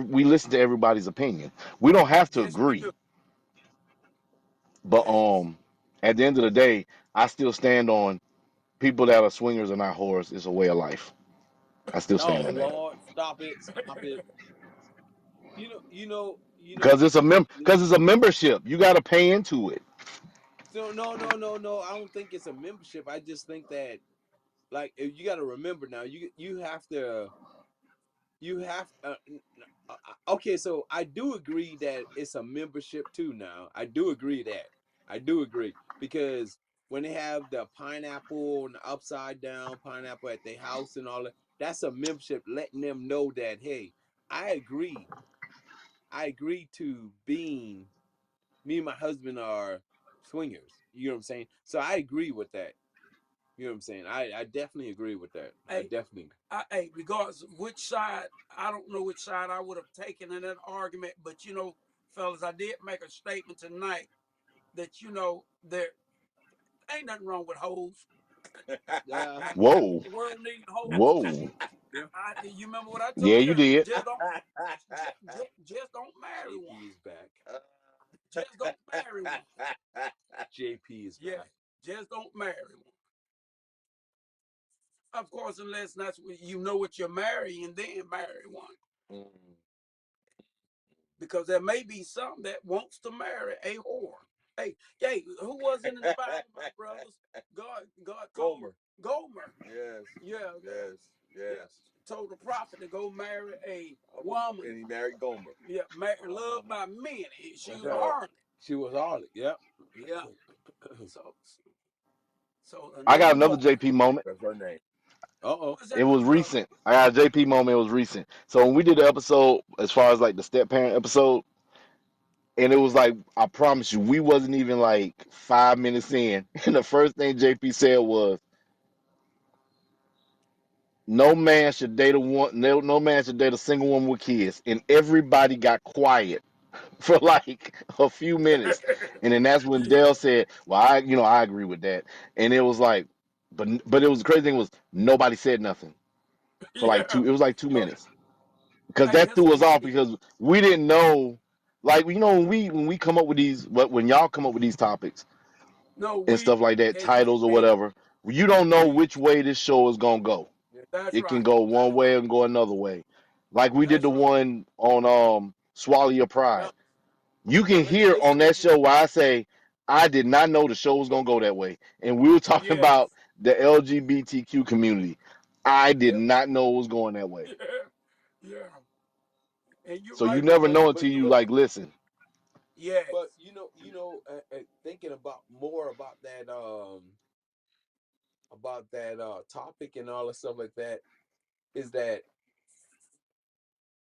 we listen to everybody's opinion. We don't have to Yes, we agree, do. but Yes. at the end of the day, I still stand on people that are swingers are not whores. It's a way of life. I still stand Oh on that Lord, stop it, stop it. because it's a membership. You got to pay into it. So no. I don't think it's a membership. I just think that like you got to remember now. Okay. So I do agree that it's a membership too. Now I do agree that I do agree because when they have the pineapple and the upside down pineapple at their house and all that, that's a membership letting them know that hey, I agree. I agree to being me and my husband are swingers. You know what I'm saying? So I agree with that. You know what I'm saying? I definitely agree with that. I Hey, definitely. regardless of which side, I don't know which side I would have taken in that argument, but fellas, I did make a statement tonight that there ain't nothing wrong with hoes. Uh, Whoa, The world needs hoes. whoa. yeah. You remember what I Yeah, told you you? did. Just don't marry one. JP is back. Just don't marry one. JP is Yeah, back. just don't marry one. Of course, unless that's you know what you're marrying, then marry one. Because there may be some that wants to marry a whore. Hey, who was it in the Bible, my brothers? God told Gomer. Gomer. Yes. Yeah, Yes. yeah. Yes. Told the prophet to go marry a woman. And he married Gomer. Yeah, loved by many. She That's was a right. harlot. She was all it. Yep. Yeah. So, so I got another another woman. JP moment. That's her name. Uh-oh. What's It that, was my brother? recent. I got a JP moment. It was recent. So when we did the episode, as far as like the step parent episode, and it was like, I promise you, we wasn't even like 5 minutes in, and the first thing JP said was, "No man should date a one. No man should date a single woman with kids." And everybody got quiet. for like a few minutes, and then that's when Yeah. Dell said, "Well, I agree with that," and it was like, but it was the crazy thing was nobody said nothing for like Yeah. two. It was like 2 minutes because Hey, that here's threw us somebody. off because we didn't know. Like when we come up with these, when y'all come up with these topics No, and we, stuff like that, as you titles or mentioned, whatever, you don't know we, which way this show is gonna go. Yeah. that's It can right. go That's one way right. and go another way. Like we did That's the right. one on Swallow Your Now, Pride. You now can let me hear say on something that to you. show where I say I did not know the show was gonna go that way, and we were talking Yes. about the LGBTQ community. I did Yep. not know it was going that way. Yeah. Yeah. And you're So you right, but never know But until you you know, like listen. yes. but thinking about more about that topic and all the stuff like that is that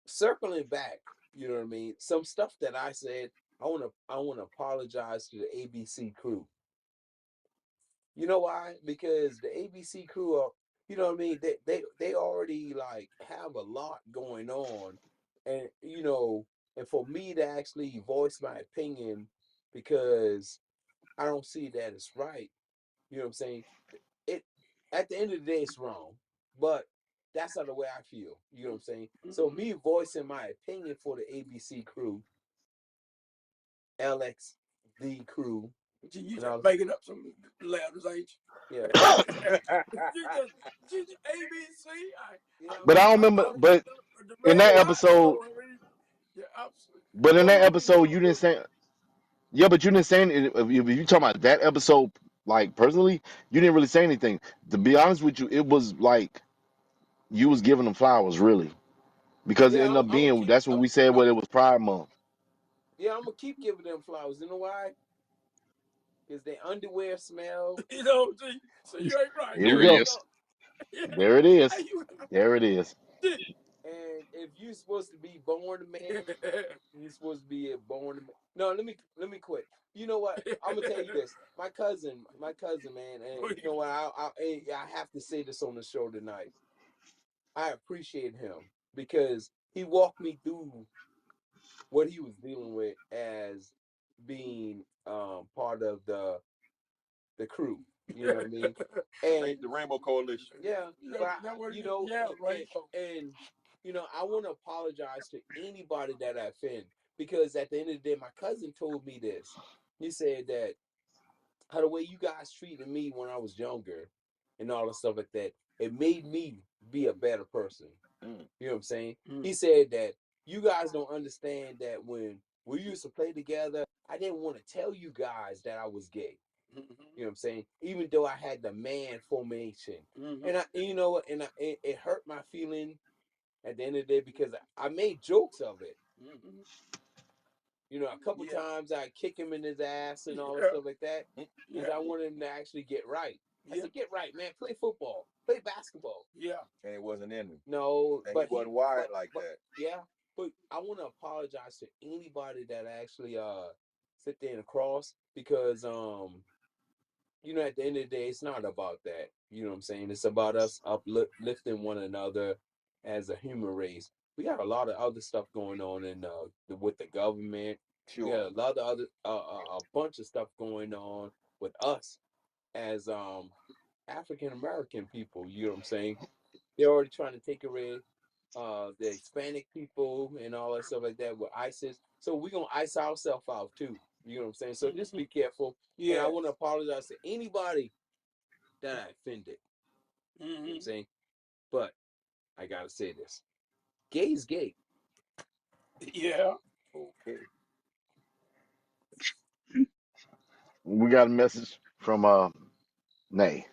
circling back, you know what I mean? Some stuff that I said, I want to apologize to the ABC crew. You know why? Because the ABC crew are, you know what I mean? They already like have a lot going on, and and for me to actually voice my opinion because I don't see that as right. You know what I'm saying? It At the end of the day, it's wrong, but that's not the way I feel. You know what I'm saying? So Mm-hmm. me voicing my opinion for the ABC crew, LXD crew, You and just all, making up some letters, ain't yeah, you? You just ABC. yeah, But I don't I remember. thought But the in Red that Light episode, Show. I mean, yeah, but in go that on and episode, go. you didn't say. Yeah, but you didn't say any, if you talking about that episode, like personally, you didn't really say anything. To be honest with you, it was like you was giving them flowers, really, because it yeah. ended up I'm gonna being keep. that's what we said. I'm, What it was Pride Month. yeah, I'm gonna keep giving them flowers. You know why? Because their underwear smell. You know, see, so you ain't right. Here we There There it you go. is. go. Yeah. There it is. Hey, you There it is. And if you're supposed to be born a man, you're supposed to be a born a man. No, let me quit. You know what? I'm gonna tell you this. My cousin, man, and you know what? I have to say this on the show tonight. I appreciate him because he walked me through what he was dealing with as being part of the crew. You know what I mean? And The Rainbow Coalition. yeah, Yeah, but that was, you know, yeah, rainbow. and I want to apologize to anybody that I offend because at the end of the day, my cousin told me this. He said that how the way you guys treated me when I was younger and all the stuff like that, it made me be a better person. Mm. You know what I'm saying? Mm. He said that you guys don't understand that when we used to play together, I didn't want to tell you guys that I was gay. You know what I'm saying? Even though I had the man formation, Mm-hmm. and it hurt my feeling at the end of the day because I made jokes of it. Mm-hmm. A couple Yeah, times I kick him in his ass and all that yeah, stuff like that because yeah, I wanted him to actually get right. I yeah, said, "Get right, man. Play football, play basketball." yeah. And it wasn't in him. No, And he but wasn't wired like but that. yeah, but I want to apologize to anybody that actually sit there and cross because at the end of the day, it's not about that. You know what I'm saying? It's about us uplifting one another as a human race. We got a lot of other stuff going on with the government. We Sure. got a lot of other a bunch of stuff going on with us as African American people. You know what I'm saying? They're already trying to take away the Hispanic people and all that stuff like that with ISIS. So we're gonna ice ourselves out too. You know what I'm saying? So just Mm-hmm. be careful. And I Yes. want to apologize to anybody that I offended. You know what I'm Mm-hmm. saying? But I gotta say this. Gay is gay. Yeah. Okay. We got a message from Nay.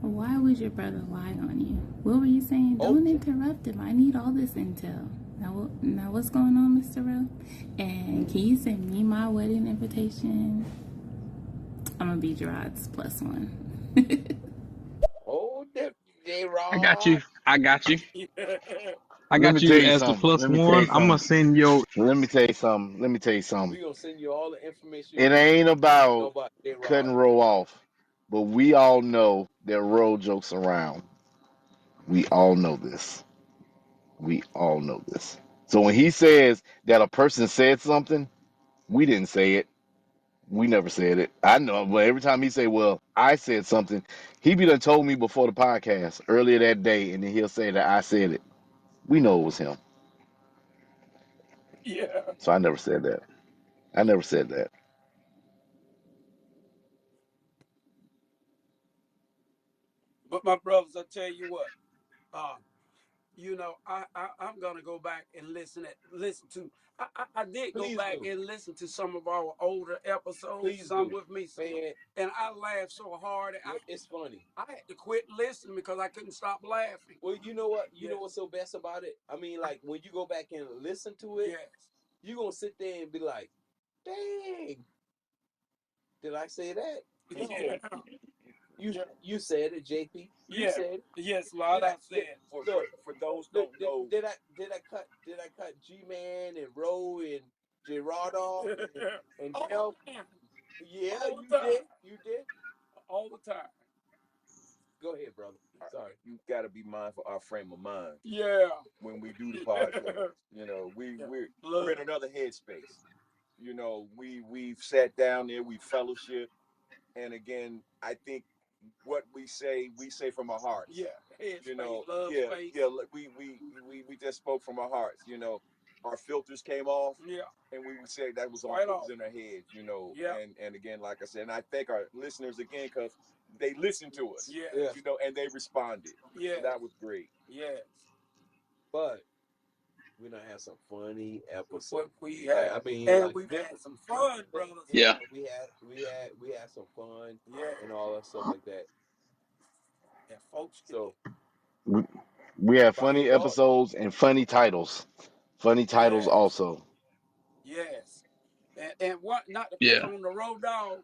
Why would your brother lie on you? What were you saying? Don't Okay. interrupt him. I need all this intel. Now what's going on, Mr. Rowe? And can you send me my wedding invitation? I'm gonna be Gerard's plus one. Oh, J I got you. Rod. I got you. Yeah. I Let me got tell you you as the something. plus Let me tell you one. I'm gonna something. send your. Let me tell you something. Let me tell you something. We're gonna send you all the information It you need ain't to know about about J cutting Rod. roll off, but we all know that road jokes around. We all know this. We all know this. So when he says that a person said something, we didn't say it. We never said it. I know, but every time he say, "Well, I said something," he be done told me before the podcast earlier that day, and then he'll say that I said it. We know it was him. Yeah. So I never said that. I never said that. But my brothers, I tell you what, uh, I'm gonna go back and listen to. I did go Please back do. and listen to some of our older episodes, Please some do. with me, Man, and I laughed so hard it's funny. I had to quit listening because I couldn't stop laughing. Well, you know what? You Yes, know what's so best about it? I mean, like when you go back and listen to it, yes, you're gonna sit there and be like, dang, did I say that? No. yeah, You yeah, you said it, JP. You yeah, said it. yes, Did Lord, I I did, said, For look, those look don't know, did I cut G Man and Roe and Gerard off and all Dell? the time, Yeah, all you the time, did. You did. all the time. Go ahead, brother. Sorry. you got to be mindful of our frame of mind Yeah, when we do the yeah, podcast. You know, yeah. we're Look, in another headspace. You know, we've sat down there, we fellowship, and again, I think what we say from our hearts. yeah, You headspace, know, love yeah, space. yeah. We just spoke from our hearts. You know, our filters came off, Yeah, and we would say that was on right what was off. in our heads. You know, Yeah, and again, like I said, and I thank our listeners again because they listened to us. yes, Yeah. You know, and they responded. So yes, that was great. yes. But we don't have some funny episodes. What we Like have, I mean, and like we've them, had some fun, man, brothers. yeah, Yeah. we had some fun Yeah, and all that stuff like that. and folks can. So We, we have final funny thought. episodes and funny titles. Funny titles Yes, also. yes, and what? Not to pick Yeah. on the road dog.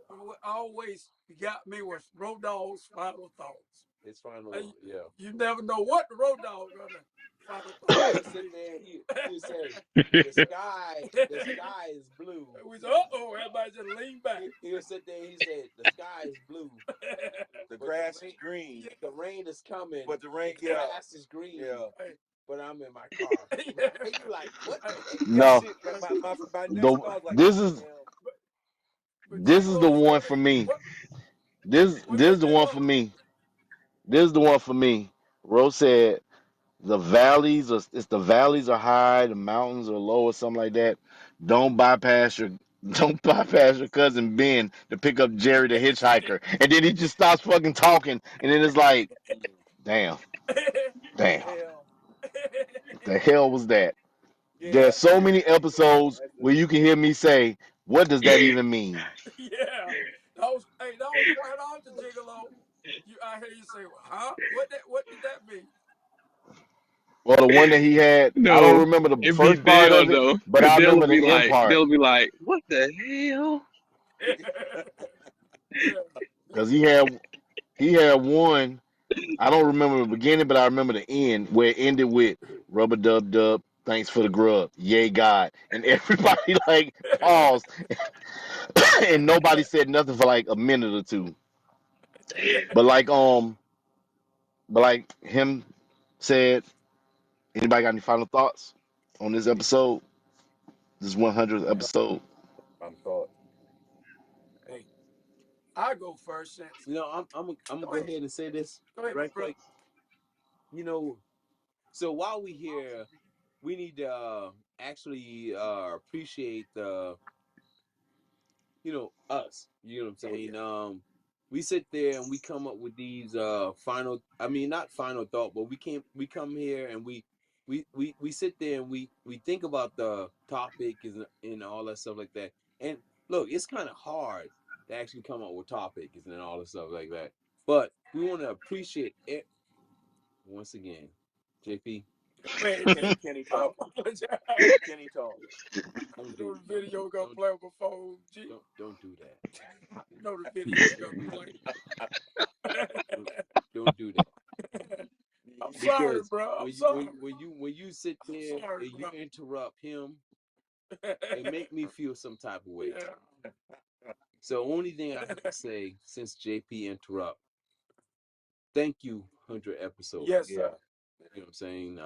What always got me was road dog's final thoughts. It's Uh, final. Yeah. You never know what the road dog gonna final thought He'll gonna sit be. there. He'll say, the we sky is blue. said, uh oh, everybody just lean back. He'll sit there. He said, the sky is blue, The but the grass is rain, green, Yeah, the rain is coming. but the rain, The yeah, grass is green, yeah. hey, but I'm in my car. yeah, And you like, what the hey, heck? And No, see, my the next thought was like, this is damn. but this is the G-Lo one said it. for me. What? This What is the one for G-Lo? me. This is the one for me. Rose said the valleys are it's the valleys are high, the mountains are low, or something like that. Don't bypass your don't bypass your cousin Ben to pick up Jerry the hitchhiker. And then he just stops fucking talking, and then it's like, damn, damn, Hell. the hell was that? Yeah, There's so yeah. many episodes where you can hear me say, what does that even mean? Yeah. That was quite off the Gigolo. I hear you say, huh? What did that mean? Well, the one that he had, I don't No, remember the it'd be first part Dell of it, though, but cause I remember the end part. They'll be like, what the hell? Yeah. Because he had one. I don't remember the beginning, but I remember the end where it ended with rubber dub dub. Thanks for the grub, yay God, and everybody like paused, and nobody said nothing for like a minute or two. But like him said, anybody got any final thoughts on this episode? This 100th episode. I'm thought. Hey, I go first since. I'm gonna Go go ahead. ahead and say this Go ahead, my right brother. quick. You know, so while we here, we need to actually appreciate the us. You know what I'm Oh yeah. saying? We sit there and we come up with these final. I mean, not final thought, but we come here and we sit there and we think about the topic and all that stuff like that. And look, it's kind of hard to actually come up with topics and all the stuff like that. But we want to appreciate it once again, JP. Go ahead, G. Kenny I talk. apologize. Kenny talk. Don't You know do the video gonna don't play on my phone, G. don't do that. You know the video Don't gonna do that. play. Don't do that. I'm sorry, Because bro. I'm when you sorry. when you sit I'm there sorry, and you bro. interrupt him, it make me feel some type of way. Yeah. So only thing I have to say since JP interrupt, thank you 100 episode. Yes, Yeah. sir. You know what I'm saying?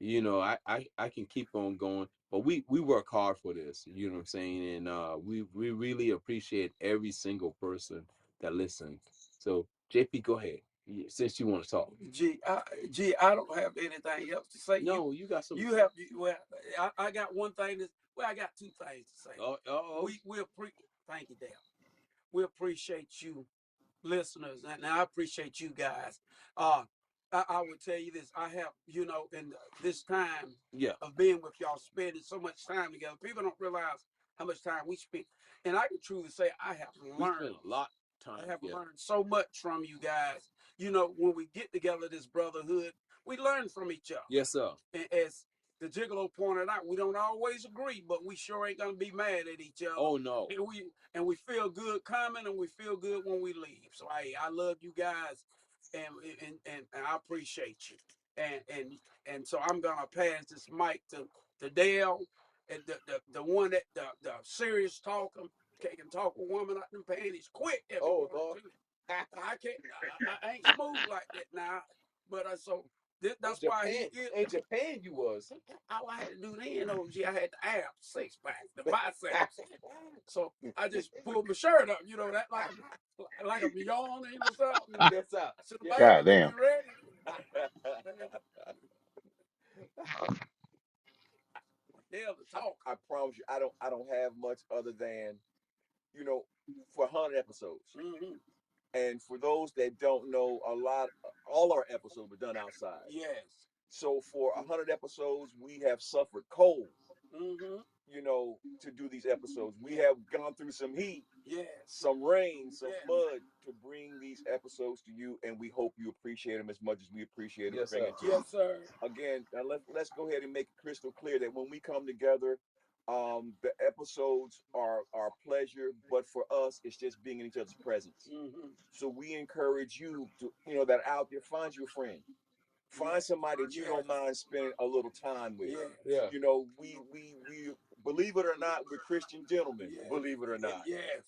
You know, I can keep on going, but we work hard for this. You know what I'm saying? And we really appreciate every single person that listens. So JP, go ahead since you want to talk. I don't have anything else to say. No, you got some. You have, well, I got one thing to, well, I got two things to say. Oh. Thank you, Dale. We appreciate you listeners, and I appreciate you guys. Uh, I would tell you this: I have, in this time Yeah, of being with y'all, spending so much time together, people don't realize how much time we spend. And I can truly say I have we spent learned. a lot of I time have together. learned so much from you guys. When we get together, this brotherhood, we learn from each other. Yes, sir. And as the Gigolo pointed out, we don't always agree, but we sure ain't gonna be mad at each other. Oh no. And we feel good coming, and we feel good when we leave. So I love you guys, and I appreciate you. And so I'm gonna pass this mic to Dale, and the one that the serious talker can talk a woman out them panties quick if he Oh wants Lord. to. I can't. I ain't smooth like that now, but so that's why he Japan. is. In Japan, you was. All I had to do then, OG, I had the abs, six pack, the biceps. So I just pulled my shirt up, that like I'm yawning or something. Yes, sir. So the Yes, man, sir. God if damn. you ready, Dale to talk. I promise you, I don't have much other than, for 100 episodes. Mm-hmm. And for those that don't know, all our episodes were done outside. Yes. So for 100 episodes, we have suffered cold, Mm-hmm. to do these episodes. We Yeah. have gone through some heat, Yes. some rain, some Yes. mud to bring these episodes to you, and we hope you appreciate them as much as we appreciate them Yes, sir. bringing to you. Yes, sir. Again, let's go ahead and make it crystal clear that when we come together, the episodes are pleasure, but for us, it's just being in each other's presence. Mm-hmm. So we encourage you to, that out there, find you a friend, find Yes. somebody that you Yes. don't mind spending a little time with. Yes. Yeah. We believe it or not, we're Christian gentlemen. Yes. Believe it or not, Yes.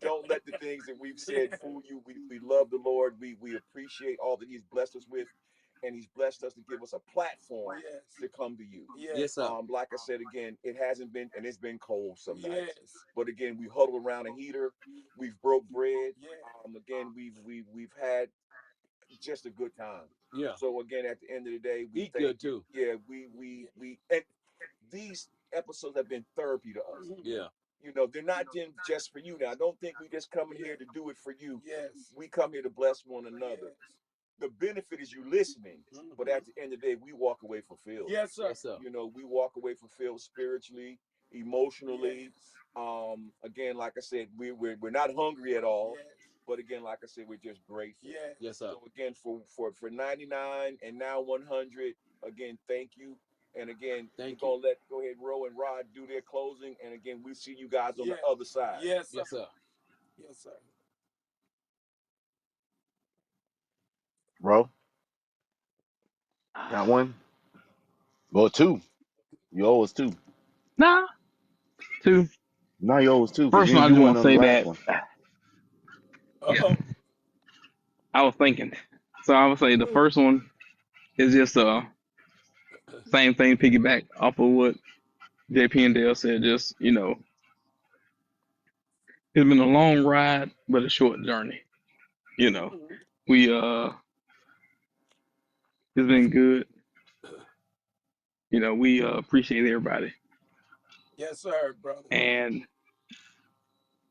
don't let the things that we've said fool you. We love the Lord. We appreciate all that He's blessed us with, and He's blessed us to give us a platform Yes. to come to you. Yes, Yes. sir. Like I said again, it hasn't been, and it's been cold some nights, Yes. but again, we huddle around a heater. We've broke bread. Yes. Again, we've had just a good time. Yeah. So again, at the end of the day, we Eat thank good you. too. Yeah, we and these episodes have been therapy to us. Mm-hmm. Yeah. They're not just for you. Now, I don't think we just coming Yes. here to do it for you. Yes. We come here to bless one another. Yes. The benefit is you listening, but Mm-hmm. at the end of the day, we walk away fulfilled. Yes, sir. Yes, sir. We walk away fulfilled spiritually, emotionally. Yes. Again, like I said, we're not hungry at all, Yes. but again, like I said, we're just grateful. Yes. Yes, sir. So again, for 99 and now 100, again, thank you. And again, we're Thank you. gonna let go ahead, Ro and Rod do their closing. And again, we'll see you guys on the Yes. other side. Yes, sir. Yes, sir. Yes, sir. Bro, got one? Well, two. You owe us two. Nah, two. Now you owe us two because First you one, ain't I do just one want to on the say last that, one. yeah, Uh-oh. I was thinking. So I would say the first one is just same thing, piggyback off of what JP and Dale said. Just it's been a long ride, but a short journey. You know, Mm-hmm. we it's been good. We appreciate everybody, Yes, sir, brother. and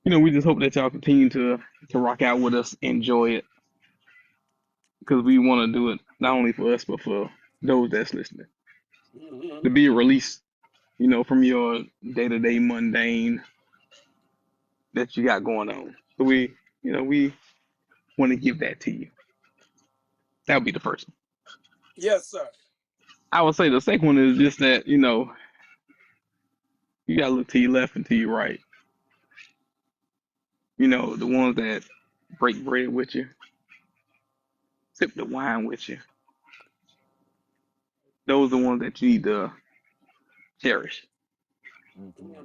we just hope that y'all continue to rock out with us, enjoy it, because we want to do it not only for us but for those that's listening. Mm-hmm. To be a release, from your day to day mundane that you got going on. So we want to give that to you. That would be the first one. Yes, sir. I would say the second one is just that, you gotta look to your left and to your right. The ones that break bread with you, sip the wine with you. Those are the ones that you need to cherish. Mm-hmm. Mm-hmm.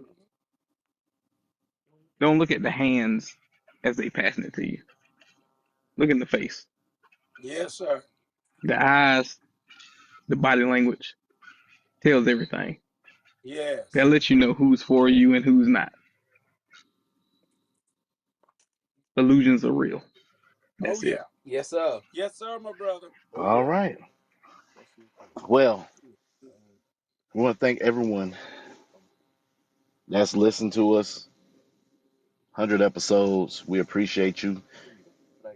Don't look at the hands as they passing it to you. Look in the face. Yes, sir. The eyes. The body language tells everything. That Yes. lets you know who's for you and who's not. Illusions are real. Oh That's it. yeah. Yes, sir. Yes, sir, my brother. Oh All yeah. right. Well, we want to thank everyone that's listened to us. 100 episodes. We appreciate you.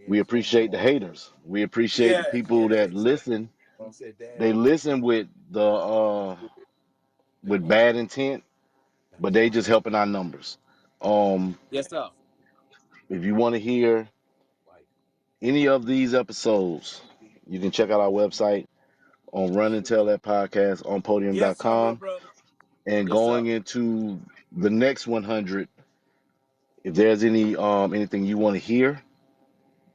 We appreciate the haters. We appreciate the Yes, people yes. that listen. They listen with the with bad intent, but they just helping our numbers. Um, Yes, sir. if you want to hear any of these episodes, you can check out our website on Run and Tell That Podcast on Yes, sir, my podium.com. brother. And Yes, sir. going into the next 100, if there's anything you want to hear,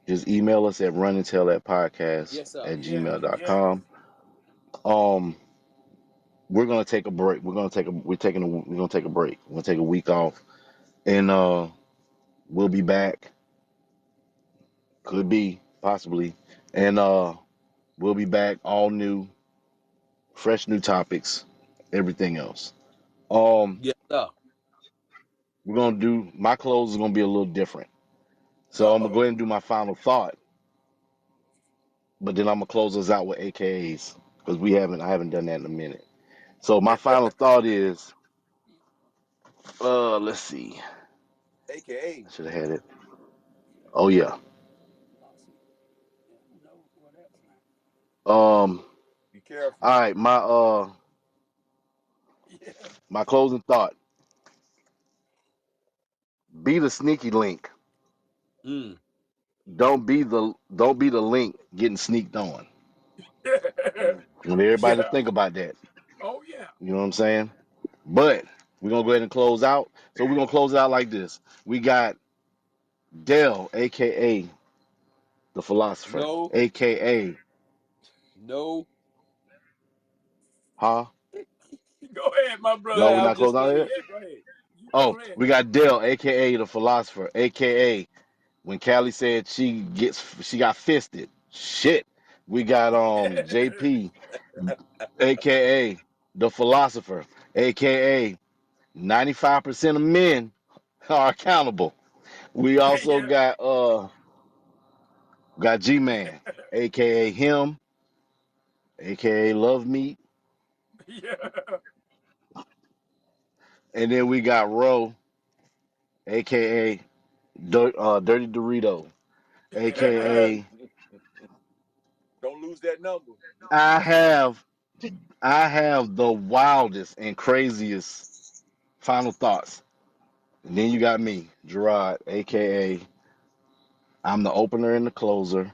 just email us at runandtell Yes, sir. at Yes, yes. gmail.com. Um, we're gonna take a break. We're gonna take a break. We're gonna take a week off, and we'll be back. Could be possibly, and we'll be back all new, fresh new topics, everything else. Um, Yes, sir. we're gonna do my close is gonna be a little different. So I'm gonna go Uh-oh. ahead and do my final thought, but then I'm gonna close us out with AKAs because I haven't done that in a minute. So my final thought is, let's see, AKA, I should have had it. Oh yeah. No, what happened Um, be careful. all right, now? Yeah. my closing thought: be the sneaky link. Mm. Don't be the link getting sneaked on. I want everybody to Yeah. think about that. Oh yeah. You know what I'm saying? But we're gonna go ahead and close out. So we're gonna close it out like this. We got Dell, aka the philosopher, No, aka no. huh? Go ahead, my Go No, brother. ahead. we're I was not just closing out gonna. yet. Yeah, go ahead. You Oh, go ahead. we got Dell, aka the philosopher, aka when Callie said she got fisted. Shit. We got JP, aka the philosopher, aka 95% of men are accountable. We also Yeah. got G Man, aka him, aka Love Meat, Yeah. and then we got Ro, aka Dirty Dorito, aka Don't lose that number. I have I have the wildest and craziest final thoughts. And then you got me, Gerard, aka I'm the opener and the closer,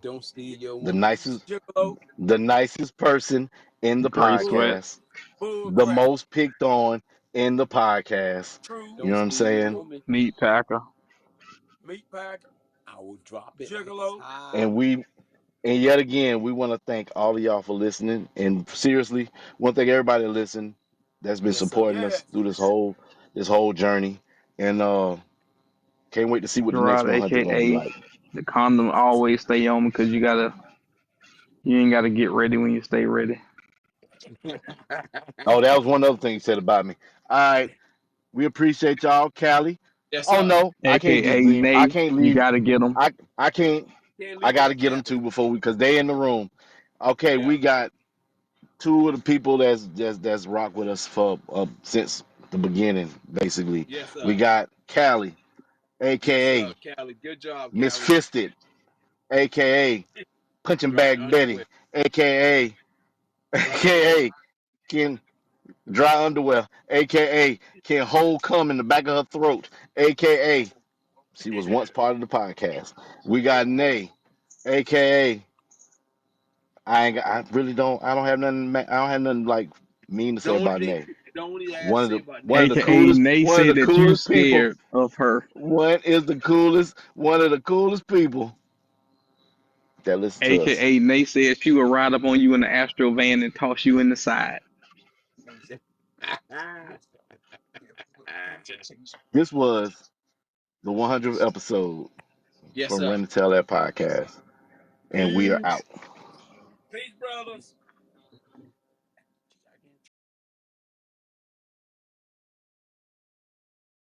Don't steal your the woman's. nicest Gigolo. the nicest person in the Gray sweat. Bull. podcast, Bull the crap. most picked on in the podcast. True. You know Don't what I'm steal your saying? woman. Meat packer. Meat packer. I will drop it like it's Gigolo. hot. And yet again, we want to thank all of y'all for listening. And seriously, want to thank everybody that listened that's been Yes, sir. supporting Yes. us through this whole journey. And can't wait to see what the next Gerard, 100 gonna be aka like. the condom always stay on because you ain't gotta get ready when you stay ready. Oh, that was one other thing you said about me. All right, we appreciate y'all, Callie. Yes, Oh sir. no, I can't just AKA leave. I Nay, can't you leave. gotta get them. I can't. Can't I leave got to without get them Callie. too before because they in the room. Okay, Yeah. we got two of the people that's rocked with us for since the beginning, basically. Yes, We sir. got Callie, Yes, sir. aka Callie. Good job, Miss Callie. Fisted, aka Punching Dry Bag Betty, underwear. aka Dry underwear. aka Can Dry Underwear, aka Can Hold Cum in the back of her throat, aka she was once part of the podcast. We got Nay, aka I don't have nothing like mean to The say only about thing, Nay. the only thing I have to say about One of the Nay AKA coolest Nay one of said the that you coolest people. scared of her. One of the coolest people that listen to us. AKA Nay said she would ride up on you in the Astro van and toss you in the side. is. This was the 100th episode Yes, from sir. Run to Tell That podcast, and we are Peace. out. Peace, brothers.